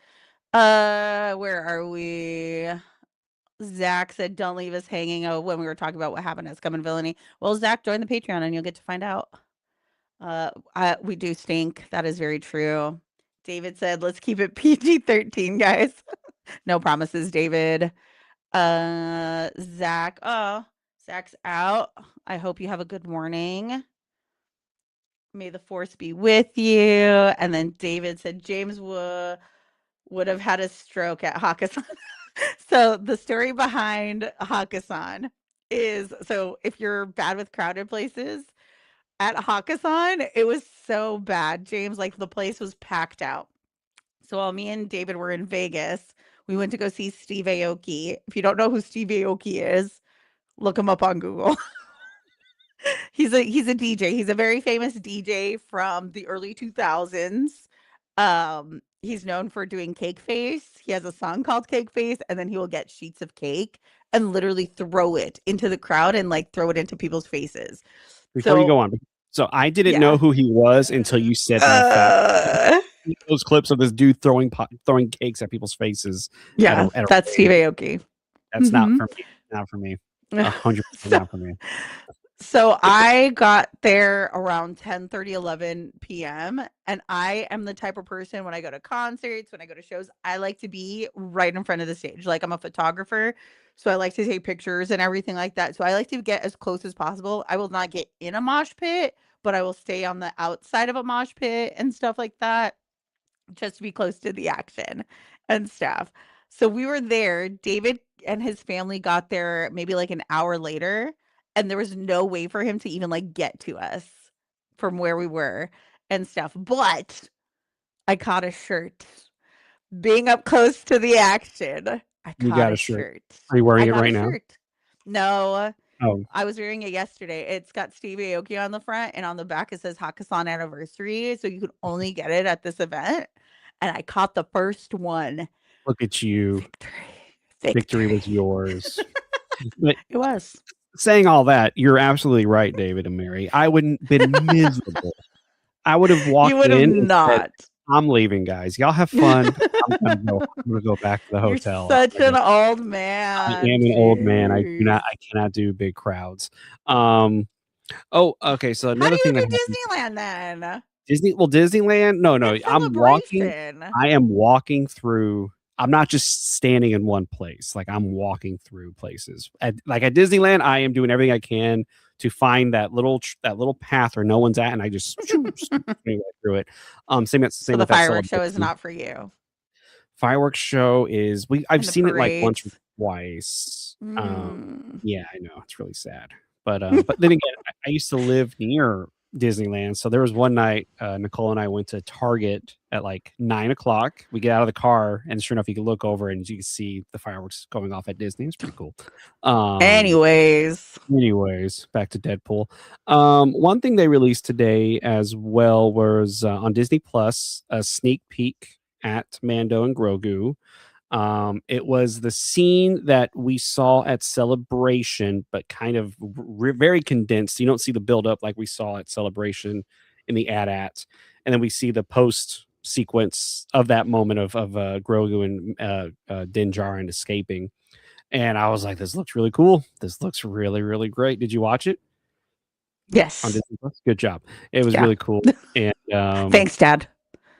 Where are we? Zach said, "Don't leave us hanging." Oh, when we were talking about what happened at Scum and Villainy. Well, Zach, join the Patreon and you'll get to find out. We do stink. That is very true. David said, "Let's keep it PG-13, guys." No promises, David. Zach. Oh, Zach's out. I hope you have a good morning. May the force be with you. And then David said, "James would have had a stroke at Hakkasan." So the story behind Hakkasan is so if you're bad with crowded places, at Hakkasan, it was so bad, James, like the place was packed out. So while me and David were in Vegas, we went to go see Steve Aoki. If you don't know who Steve Aoki is, look him up on Google. He's a DJ. He's a very famous DJ from the early 2000s. He's known for doing Cake Face. He has a song called Cake Face, and then he will get sheets of cake and literally throw it into the crowd and like throw it into people's faces. Before you go So on, so I didn't know yeah. who he was until you said that fact. Uh, Those clips of this dude throwing cakes at people's faces at a yeah, at a that's Steve rave. Aoki. That's not Mhm. for me. Not for me. 100% So not for me. so I got there around 10:30, 11 p.m. And I am the type of person when I go to concerts, when I go to shows, I like to be right in front of the stage. Like I'm a photographer, so I like to take pictures and everything like that. So I like to get as close as possible. I will not get in a mosh pit, but I will stay on the outside of a mosh pit and stuff like that just to be close to the action and stuff. So we were there. David and his family got there maybe like an hour later, and there was no way for him to even like get to us from where we were and stuff. But I caught a shirt. Being up close to the action, I You caught got a a shirt. shirt. Are you I wearing it got a right now? shirt. No, Oh, I was wearing it yesterday. It's got Steve Aoki on the front, and on the back it says Hakkasan Anniversary, so you can only get it at this event. And I caught the first one. look at you. Victory. Victory was Victory. yours. But It was. saying all that, you're absolutely right, David and Mary. I wouldn't been miserable. I would have You walked would have in and said, not. "I'm leaving, guys. Y'all have fun. I'm gonna go back to the You're hotel. such an old I man, am an old man. I James. cannot do big crowds." Um, Oh, okay. So How do another you thing that do happened. Disneyland then? Disneyland? No, no. It's celebration. I am walking through. I'm not just standing in one place. Like I'm walking through places. At Disneyland, I am doing everything I can to find that little path where no one's at, and I just right through it. So Same the with that fireworks show is celebration. not for you. Fireworks show is I've And the seen it like once or parades. twice. Mm. Yeah, I know it's really sad, but then again, I used to live near Disneyland, so there was one night Nicole and I went to Target at like 9 o'clock. We get out of the car, and sure enough, you can look over and you can see the fireworks going off at Disney. It's pretty cool. Um, Anyways. Anyways, back to Deadpool. One thing they released today as well was on Disney Plus a sneak peek at Mando and Grogu. It was the scene that we saw at Celebration, but kind of very condensed. You don't see the build up like we saw at Celebration in the AT-AT, and then we see the post sequence of that moment of Grogu and Din Djarin escaping. And I was like, "This looks really cool. This looks really, really great." Did you watch it on Yes. Disney Plus? Good job. It was Yeah. really cool, and Thanks, Dad.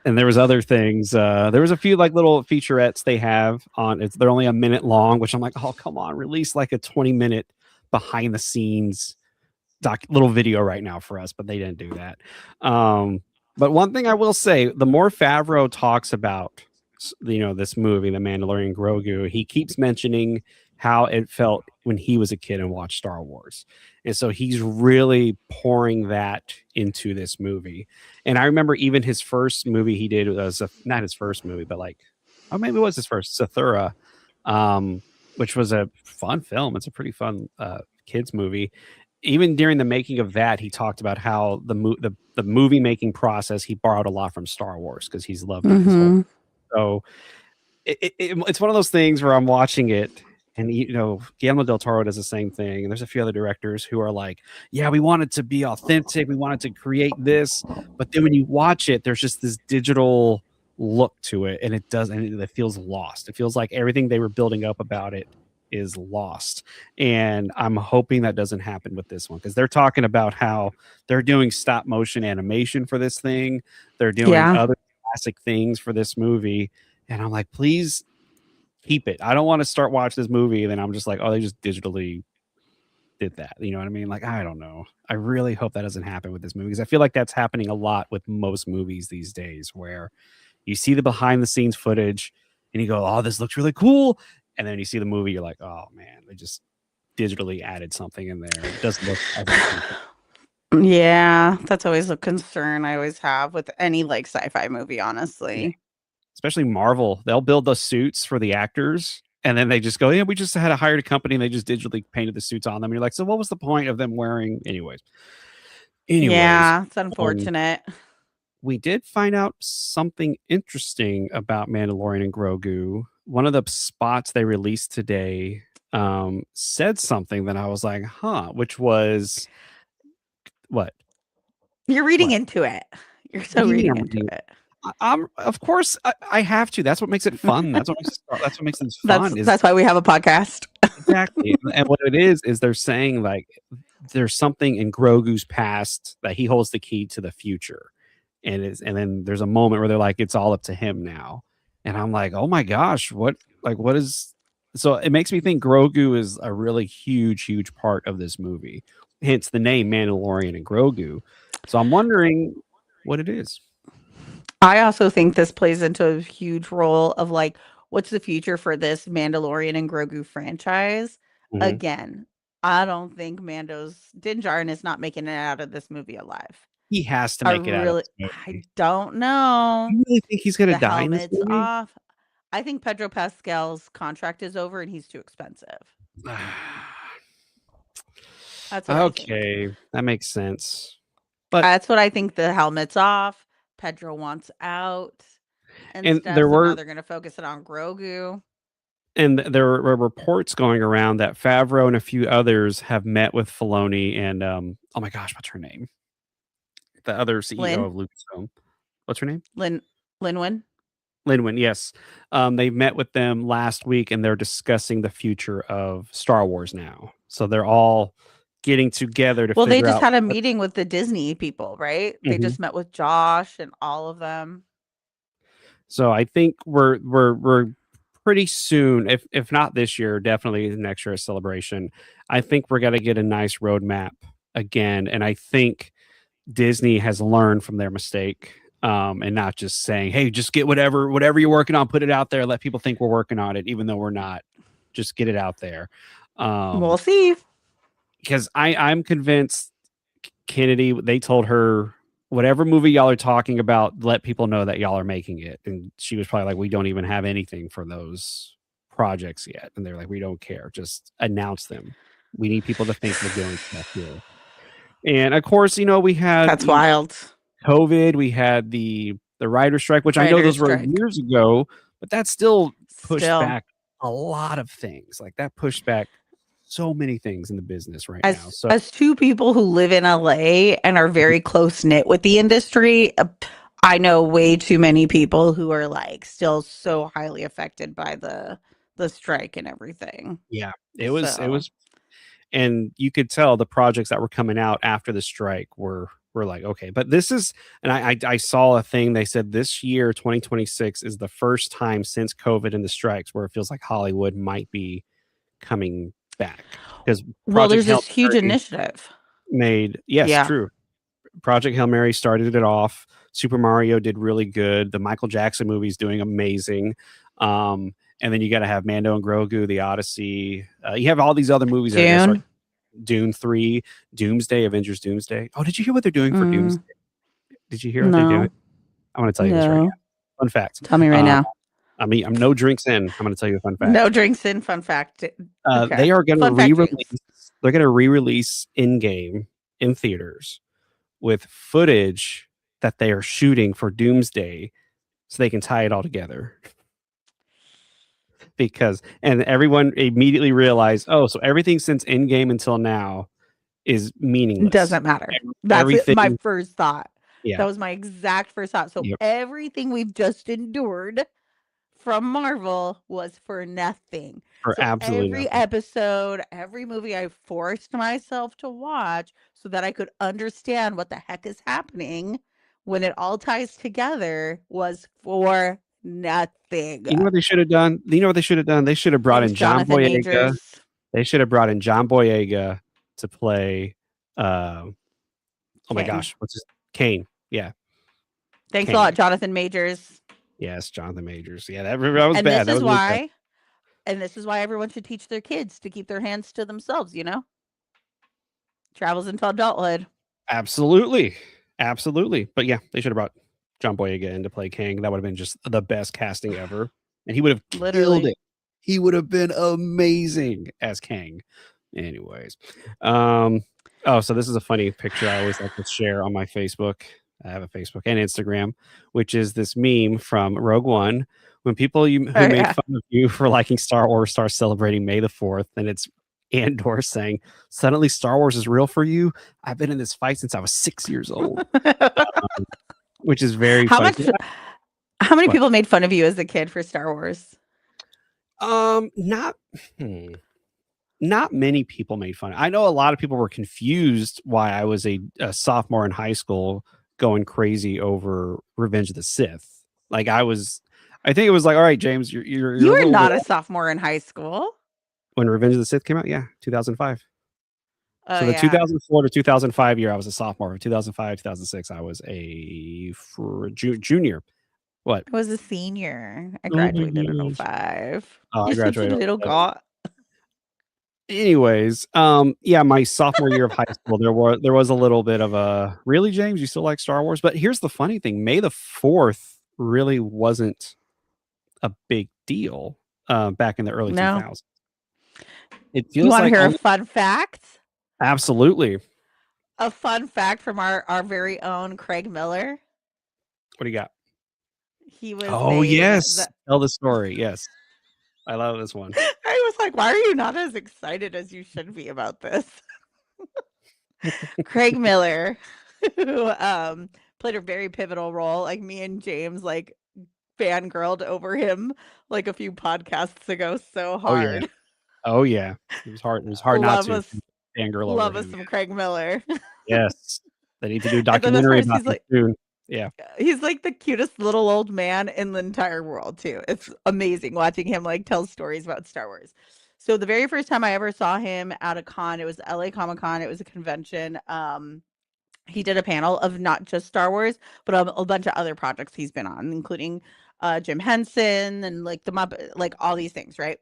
and there was other things. There was a few like little featurettes they have on. They're only a minute long, which I'm like, oh come on, release like a 20-minute behind the scenes little video right now for us, but they didn't do that. But one thing I will say, the more Favreau talks about, this movie, The Mandalorian Grogu, he keeps mentioning how it felt when he was a kid and watched Star Wars. And so he's really pouring that into this movie. And I remember even his first movie he did was not his first movie, but like, oh, maybe it was his first, Sathura, which was a fun film. It's a pretty fun kids movie. Even during the making of that, he talked about how the movie making process he borrowed a lot from Star Wars because he's loved it his whole. Mm-hmm. So it's one of those things where I'm watching it, and Guillermo del Toro does the same thing, and there's a few other directors who are like, yeah, we wanted to be authentic, we wanted to create this, but then when you watch it, there's just this digital look to it, and it feels lost. It feels like everything they were building up about it is lost, and I'm hoping that doesn't happen with this one because they're talking about how they're doing stop motion animation for this thing, they're doing Yeah. other classic things for this movie, and I'm like, please keep it. I don't want to start watching this movie and then I'm just like, oh, they just digitally did that. You know what I mean? Like, I don't know. I really hope that doesn't happen with this movie because I feel like that's happening a lot with most movies these days where you see the behind the scenes footage and you go, oh, this looks really cool. And then you see the movie, you're like, oh man, they just digitally added something in there. It doesn't look as authentic. Yeah, that's always a concern I always have with any like sci-fi movie, Yeah. honestly. Especially Marvel. They'll build the suits for the actors and then they just go, yeah, we just had to hire a company and they just digitally painted the suits on them. And you're like, so what was the point of them wearing anyways, Yeah, it's um, unfortunate. we did find out something interesting about Mandalorian and Grogu. One of the spots they released today said something that I was like, huh, which was what? You're reading What? into it. You're What so do you mean reading I'm into reading? it. I'm of course I have to. That's what makes it fun. That's what makes this That's fun is that's why we have a podcast. exactly. And what it is they're saying like there's something in Grogu's past that he holds the key to the future. And then there's a moment where they're like, it's all up to him now. And I'm like, oh my gosh, what is so it makes me think Grogu is a really huge, huge part of this movie. Hence the name Mandalorian and Grogu. So I'm wondering what it is. I also think this plays into a huge role of like what's the future for this Mandalorian and Grogu franchise. Mhm. Again, I don't think Mando's Din Djarin is not making it out of this movie alive. He has to make it out of this I don't know. movie. You really think he's gonna The die in this helmet's movie? off. I think Pedro Pascal's contract is over and he's too expensive. That's what I think. Okay, that makes sense. But That's what I think. The helmet's off. Pedro wants out and and stuff. there So now were they're gonna focus it on Grogu. and there were reports going around that Favreau and a few others have met with Filoni and oh my gosh, what's her name? The other CEO Lynn, of Lucasfilm. What's her name? Lynn, Linwin. Linwin, yes. They met with them last week and they're discussing the future of Star Wars now. So they're all getting together to Well, they figure just out had a what. meeting with the Disney people, right? They Mhm. just met with Josh and all of them. So I think we're pretty soon, if not this year, definitely next year's celebration. I think we're gonna get a nice roadmap again, and I think Disney has learned from their mistake, and not just saying, "Hey, just get whatever you're working on, put it out there, let people think we're working on it, even though we're not. Just get it out there." We'll Um, see. because I'm convinced Kennedy, they told her, whatever movie y'all are talking about, let people know that y'all are making it. And she was probably like, we don't even have anything for those projects yet. And they're like, we don't care. Just announce them. We need people to think we're doing stuff here. And of course, we had That's wild. COVID, we had the writer strike, which I know Writer's those were strike. years ago, but that still pushed Still, back a lot of things. Like that pushed back so many things in the business right now. as So as two people who live in LA and are very close knit with the industry, I know way too many people who are like still so highly affected by the strike and everything. yeah, it So, was and you could tell the projects that were coming out after the strike were like, okay, but this is, and I saw a thing, they said this year 2026 is the first time since COVID and the strikes where it feels like Hollywood might be coming back, because well, Project there's Hail this huge Mary initiative. made, yes, Yeah. true, Project Hail Mary started it off. Super Mario did really good. The Michael Jackson movie's doing amazing. And then you got to have Mando and Grogu, The Odyssey. You have all these other movies that are going to start. Dune. Dune 3, Doomsday, Avengers Doomsday. Oh, did you hear what they're doing for Mm, Doomsday? Did you hear what they're doing? no. I want to tell you this right No. now. Fun fact. Tell me right Uh, now. I'm no drinks in. I'm going to tell you a fun No fact. drinks in. Fun fact. Okay. They are going to Fun fact drinks. re-release. They're going to re-release in game in theaters with footage that they are shooting for Doomsday, so they can tie it all together. Because and everyone immediately realized, oh, so everything since Endgame until now is meaningless. Doesn't matter. That's it, my Everything, first thought. yeah, That was my exact first thought. So yep, everything we've just endured from Marvel was for nothing. for So absolutely every nothing. episode, every movie I forced myself to watch so that I could understand what the heck is happening when it all ties together was for nothing. You know what they should have done? You know what they should have done? They should have brought Thanks, in John Jonathan Boyega. Majors. They should have brought in John Boyega to play. Oh my King. gosh, what's his Kane? Yeah, Thanks a lot, Kane. Jonathan Majors. Yes, Jonathan Majors. Yeah, that was And bad. this That is was really bad. why and this is why everyone should teach their kids to keep their hands to themselves, you know? Travels into adulthood. Absolutely, absolutely. But yeah, they should have brought John Boyega in to play Kang. That would have been just the best casting ever, and he would have killed Literally. it. He would have been amazing as Kang. Anyways, um, oh, so this is a funny picture I always like to share on my Facebook. I have a Facebook and Instagram, which is this meme from Rogue One. When people Oh, who made yeah. fun of you for liking Star Wars start celebrating May the 4th, and it's Andor saying, "Suddenly Star Wars is real for you. I've been in this fight since I was 6 years old," which is very How funny. much how many What? people made fun of you as a kid for Star Wars? Not. Hmm. Not many people made fun. I know a lot of people were confused why I was a sophomore in high school going crazy over Revenge of the Sith. Like I think it was like, all right, James, you're You a were little bit not a old. sophomore in high school. When Revenge of the Sith came out. Yeah, 2005. Oh, So the yeah. 2004 to 2005 year, I was a sophomore. From 2005 2006, I was junior. What? I was a senior. I Oh my graduated in gosh. '05. Oh, I You're such a graduated. little god. Anyways, yeah, my sophomore year of high school, there was a little bit of a, really, James, you still like Star Wars? But here's the funny thing: May the 4th really wasn't a big deal back in the early No. 2000s. It You feels wanna like hear a almost, fun fact? absolutely. A fun fact from our very own Craig Miller. What do you got? He was Oh made yes, the tell the story. Yes, I love this one. I was like, "Why are you not as excited as you should be about this?" Craig Miller, who, played a very pivotal role, like, me and James, like, fangirled over him, like, a few podcasts ago so Oh yeah, hard. oh yeah. It was hard. It was hard not Love to. us fangirl over Love us him. some Craig Miller. Yes. They need to do a And the best documentary part is about him soon. Yeah. he's like the cutest little old man in the entire world too. It's amazing watching him like tell stories about Star Wars. So the very first time I ever saw him at a con, it was LA Comic Con. It was a convention. He did a panel of not just Star Wars, but a bunch of other projects he's been on, including Jim Henson and like the Muppet, like all these things, right?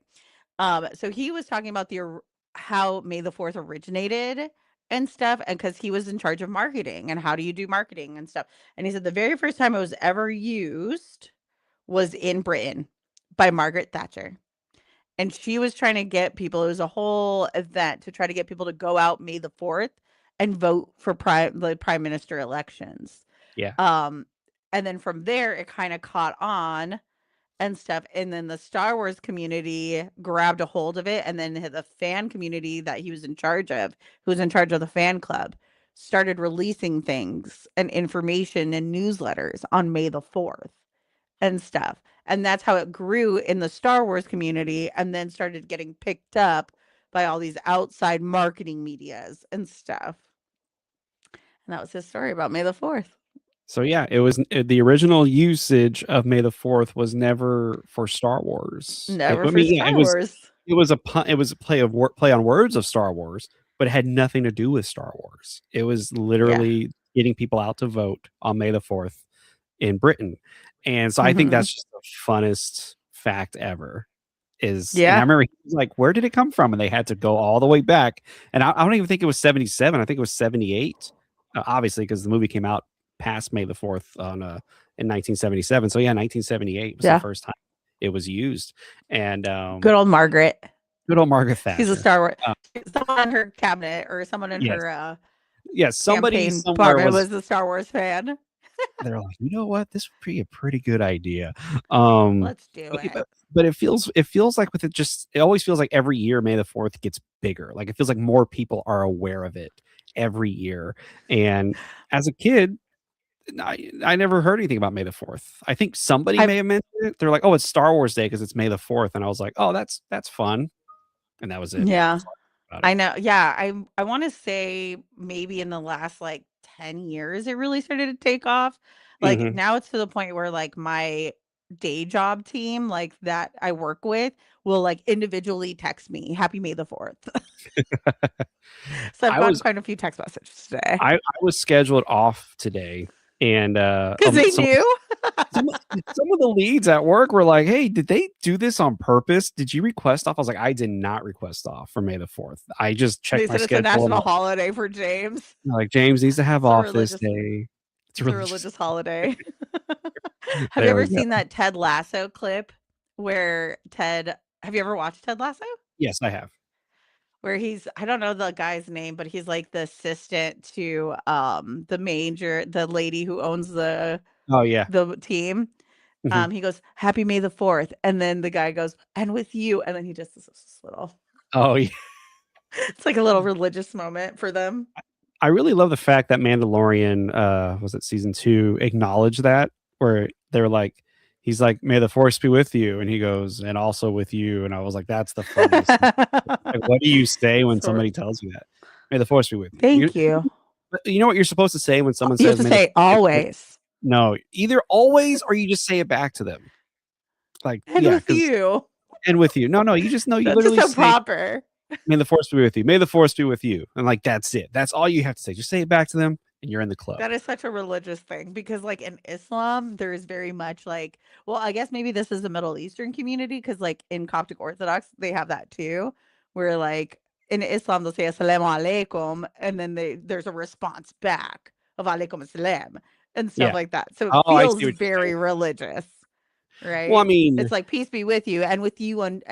So he was talking about the how May the Fourth originated and stuff, and because he was in charge of marketing and how do you do marketing and stuff. And he said the very first time it was ever used was in Britain by Margaret Thatcher. And she was trying to get people, it was a whole event to try to get people to go out May the 4th and vote for the prime minister elections. Yeah. Um, and then from there, it kind of caught on and stuff. And then the Star Wars community grabbed a hold of it. And then the fan community that he was in charge of, who was in charge of the fan club, started releasing things and information and newsletters on May the 4th and stuff. And that's how it grew in the Star Wars community and then started getting picked up by all these outside marketing medias and stuff. And that was his story about May the 4th. So yeah, it was the original usage of May the 4th was never for Star Wars. Never I for mean, yeah, Star Wars. it was a play on words of Star Wars, but it had nothing to do with Star Wars. It was Yeah. literally getting people out to vote on May the 4th in Britain. And so I think Mhm. that's just the funnest fact ever. And I Yeah. remember he was like, "Where did it come from?" And they had to go all the way back. And I don't even think it was 77. I think it was 78. Obviously, because the movie came out past May the 4th in 1977. So yeah, 1978 was the Yeah. first time it was used. And Good old Margaret. good old Margaret She's a Thatcher. Star Wars. Uh, Someone on her cabinet or someone in yes, her yes. Somebody campaign somewhere department was was a Star Wars fan. they're like, you know what, this would be a pretty good idea. Let's do But, it. but it feels like with it just it always feels like every year May the 4th gets bigger. Like it feels like more people are aware of it every year. And as a kid, I never heard anything about May the 4th. I think somebody I may have mentioned it. They're like, "Oh, it's Star Wars Day because it's May the 4th." And I was like, "Oh, that's fun." And that was it. yeah. That's all about it. I know. Yeah, I want to say maybe in the last like 10 years it really started to take off. Like Mhm. now it's to the point where like my day job team like that I work with will like individually text me happy May the 4th. So I've I gotten was quite a few text messages today I was scheduled off today, and cuz they knew. some some of the leads at work were like, "Hey, did they do this on purpose? Did you request off?" I was like, "I did not request off for May the 4th. I just They checked my said it's a schedule and national holiday for James. they're like, James needs to have It's a off this religious day. It's it's a religious." religious holiday. Have you There ever we go. seen that Ted Lasso clip where Ted have you ever watched Ted Lasso? Yes, I have. Where he's I don't know the guy's name, but he's like the assistant to the lady who owns Oh, yeah. the team. Mhm. He goes, "Happy May the 4th." And then the guy goes, "And with you." And then he just does this little Oh, yeah. it's like a little religious moment for them. I really love the fact that Mandalorian, was it season 2, acknowledged that, where they're like he's like, "May the force be with you," and he goes, "And also with you," and I was like, "That's the funniest thing." Like, what do you say when So somebody tells you that? "May the force be with you." thank you. You know what you're supposed to say when someone You have says, to "May the say force be with you"? always. No, either always or you just say it back to them. Like, And yeah, with because you. and with you. No, you just no, you That's just literally so say, proper. "May the force be with you. May the force be with you." And like that's it. That's all you have to say. Just say it back to them and you're in the club. That is such a religious thing because, like, in Islam, there is very much like, well, I guess maybe this is a Middle Eastern community because, like, in Coptic Orthodox, they have that too, where, like, in Islam, they'll say "Assalamu alaikum," and then there's a response back of "Alaikum assalam" and stuff Yeah. like that. So it Oh, I see feels what you're saying. very religious, Well, I right? mean, It's like peace be with you, and with you, and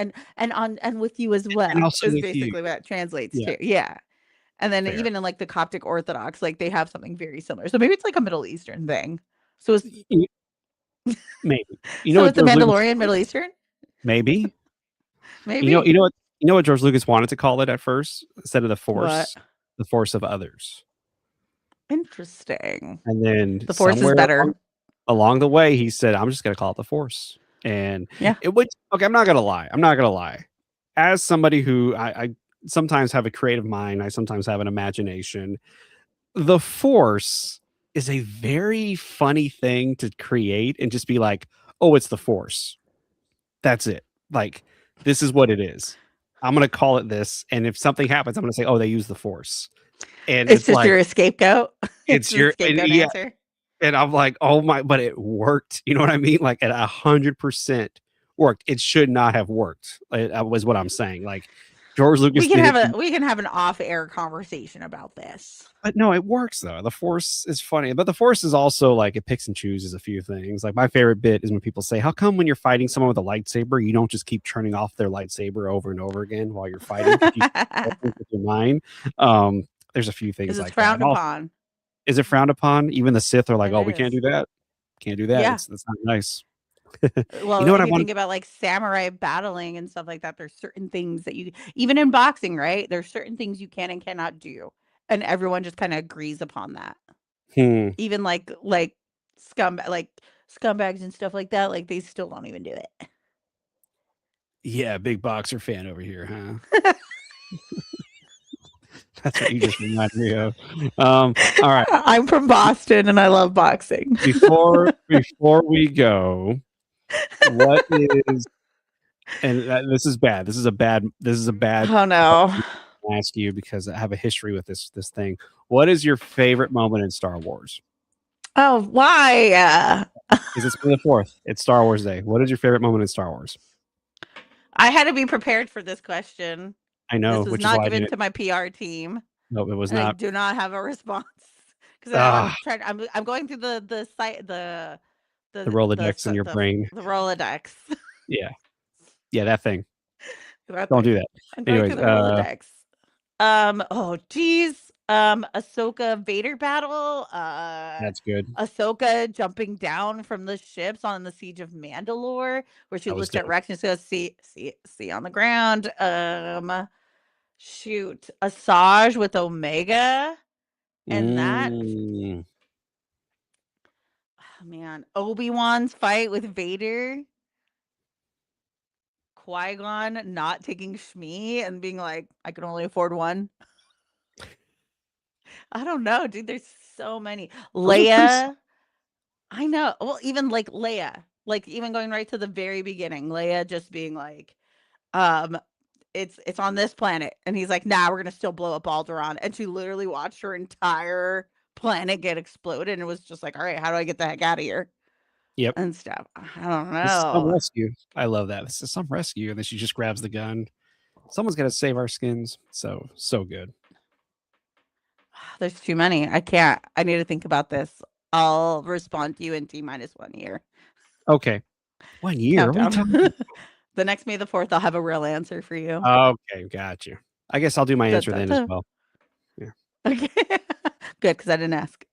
with you as and well also is with you. basically what it translates Yeah, to. Yeah. And then fair. even in, like, the Coptic Orthodox, like, they have something very similar. So maybe it's like a Middle Eastern thing. So is Y maybe. You know so what is The George Lucas Mandalorian wanted? Middle Eastern? Maybe. Maybe? You know what George Lucas wanted to call it at first instead of the What? Force? The Force of Others. Interesting. And then The Force is somewhere better. along the way, he said, "I'm just gonna call it the Force." And Yeah. it would okay, I'm not gonna lie. I'm not gonna lie. As somebody who I sometimes have a creative mind. I sometimes have an imagination. The Force is a very funny thing to create and just be like, oh, it's the Force. That's it. Like, this is what it is. I'm gonna call it this, and if something happens, I'm gonna say, oh, they use the Force, and It's it's just like your scapegoat. It's it's the your scapegoat yeah, answer. and I'm like, oh my, but it worked. You know what I mean? Like at 100% worked. It should not have worked. That was what I'm saying. Like George Lucas did it, We can have an off-air conversation about this. but no, it works though. The Force is funny, but the Force is also like it picks and chooses a few things. Like my favorite bit is when people say, "How come when you're fighting someone with a lightsaber, you don't just keep turning off their lightsaber over and over again while you're fighting? Could you with your mind?" There's a few Because things it's like that. frowned And also, upon. is it frowned upon? Even the Sith are like, It "Oh, we can't is. do that. Can't do that. Yeah. That's not nice." You Well, know what if I you want? think about like samurai battling and stuff like that, there's certain things that you even in boxing, right? There's certain things you can and cannot do. And everyone just kind of agrees upon that. Hmm. Even like like scumbags and stuff like that, like they still don't even do it. Yeah, big boxer fan over here, huh? That's what you just reminded me of. All right. I'm from Boston and I love boxing. Before we go, what is and this is bad. This is a bad Oh no. question to ask you because I have a history with this thing. What is your favorite moment in Star Wars? Oh, why? Because it's May the 4th. It's Star Wars Day. What is your favorite moment in Star Wars? I had to be prepared for this question. I know, This was which is not why I given didn't. to my PR team, No, it was and I not. do not have a response because Ah, I'm trying. I'm going through the site the Rolodex in your the brain. the Rolodex. Yeah, yeah, that thing. That Don't thing. do that. I'm going through Anyways, the Rolodex. Oh geez. Ahsoka Vader battle. that's good. Ahsoka jumping down from the ships on the siege of Mandalore, where she That was looks at dope. Rex and says, see on the ground." Shoot, Asajj with Omega, and that Mm. oh, man, Obi-Wan's fight with Vader, Qui-Gon not taking Shmi and being like, "I can only afford one." I don't know, dude. There's so many. Those are pretty. Leia, I know. Well, even like Leia, like even going right to the very beginning, Leia just being like, um, it's on this planet, and he's like, "Nah, we're gonna still blow up Alderaan," and she literally watched her entire planet get exploded, and it was just like, "All right, how do I get the heck out of here?" Yep. And stuff. I don't This is some know. rescue. I love that. This is some rescue, and then she just grabs the gun. Someone's got to save our skins. So good. There's too many. I can't. I need to think about this. I'll respond to you in T minus 1 year. Okay, 1 year. What are you Countdown. talking? The next May the 4th, I'll have a real answer for you. Okay, got you. I guess I'll do my Da, answer da, then as da. well. Yeah, Okay. Good, because I didn't ask.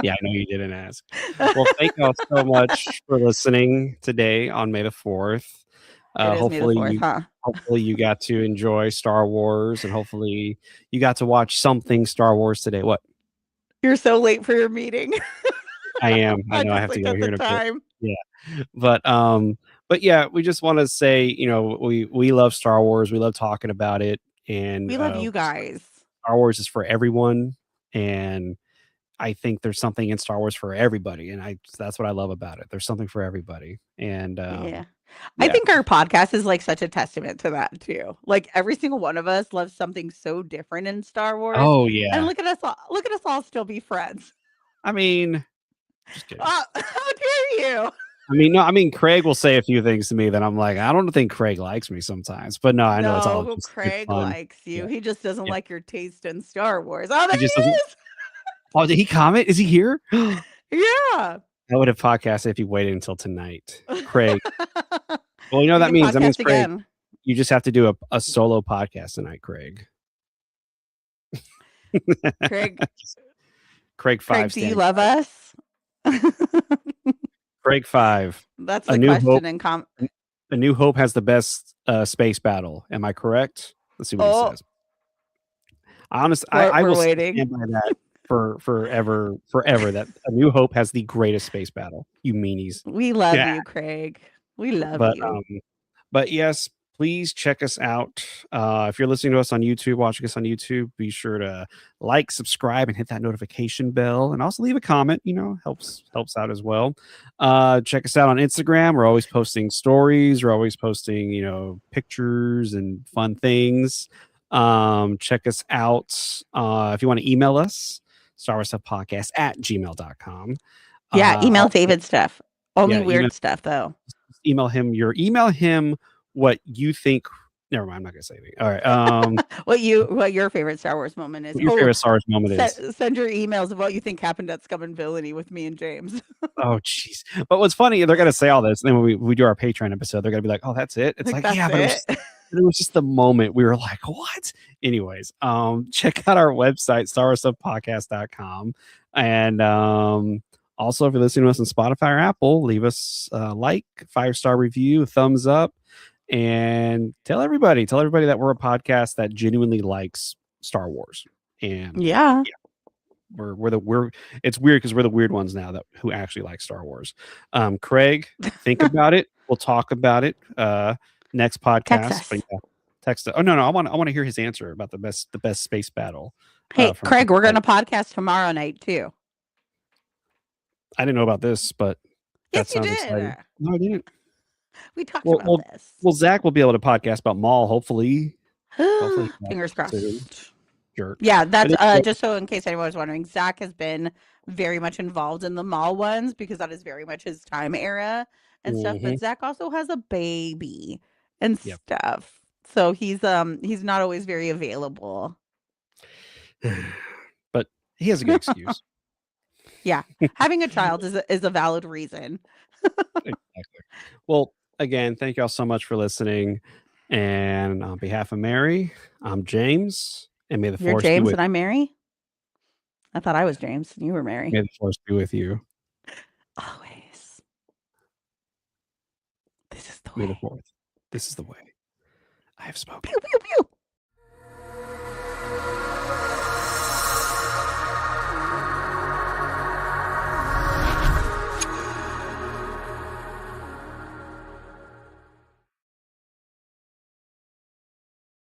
yeah. I know you didn't ask. Well, thank y'all so much for listening today on May the 4th. It is May the Hopefully 4th, you huh? hopefully you got to enjoy Star Wars, and hopefully you got to watch something Star Wars today. What? You're so late for your meeting. I am. I I know I just have to looked go at here the in a bit. time. Yeah. But yeah, we just want to say, we love Star Wars. We love talking about it, and We love you guys. Star Wars is for everyone, and I think there's something in Star Wars for everybody, and I that's what I love about it. There's something for everybody, and Yeah. I yeah. think our podcast is like such a testament to that too. Like every single one of us loves something so different in Star Wars. Oh And yeah. look at us all still be friends. I mean, just kidding. How dare you? I mean, no, I mean Craig will say a few things to me that I'm like, I don't think Craig likes me sometimes, but no, I know it's all No, just good Craig fun. likes you. Yeah, He just doesn't yeah. like your taste in Star Wars. Oh, He there just doesn't. he is. Oh, did he comment? Is he here? Yeah. I would have podcasted if he waited until tonight. Craig. Well, you know what We that can means. That means podcast Craig, again. you just have to do a solo podcast tonight, Craig. Craig, Craig Craig, 5 do you stand love by. us? Craig 5. That's A the New Hope. question in A New Hope has the best space battle. Am I correct? Let's see what he Oh, says. I we're will waiting. stand by that for forever. That A New Hope has the greatest space battle. You meanies. We love Yeah, you, Craig. We love but you. but yes, please check us out. If you're listening to us on YouTube, watching us on YouTube, be sure to like, subscribe, and hit that notification bell, and also leave a comment. Helps out as well. Check us out on Instagram. We're always posting stories. We're always posting pictures and fun things. Check us out if you want to email us, starwarstuffpodcast@gmail.com. Yeah, email Also, David stuff. Only yeah, weird stuff though. email him what you think. Never mind, I'm not gonna say anything. All right. What your favorite Star Wars moment is? What your Oh, favorite Star Wars moment is. send your emails of what you think happened at Scum and Villainy with me and James. Oh, jeez. But what's funny, they're gonna say all this, and then when we do our Patreon episode, they're gonna be like, "Oh, that's it." It's Like like, yeah, that's but it. it was just the moment we were like, "What?" Anyways, check out our website, starwarstuffpodcast.com, and also if you're listening to us on Spotify or Apple, leave us a like, 5-star review, a thumbs up, and tell everybody that we're a podcast that genuinely likes Star Wars. And Yeah. yeah, we're it's weird because we're the weird ones now that who actually like Star Wars. Craig, think about it. We'll talk about it next podcast. But Texas. yeah, text. Oh no, I want to hear his answer about the best space battle Hey, from Craig, we're Star gonna Wars. podcast tomorrow night too. I didn't know about this, but that Yes, you sounds did. exciting. No, I didn't. We talked Well, about well, this. well, Zach will be able to podcast about Maul. Hopefully, Fingers soon. crossed. Jerk. Yeah, But that's anyway, just so in case anyone was wondering, Zach has been very much involved in the mall ones because that is very much his time era and stuff. But mhm, Zach also has a baby and yep. stuff. So he's not always very available. But he has a good excuse. Yeah. Having a child is a valid reason. Exactly. Well, again, thank you all so much for listening. And on behalf of Mary, I'm James, and may the You're force be James with and I'm Mary? I thought I was James and you were Mary. may the force be with you. Always. This is the May the way. fourth. This is the way. I have spoken. Pew pew pew.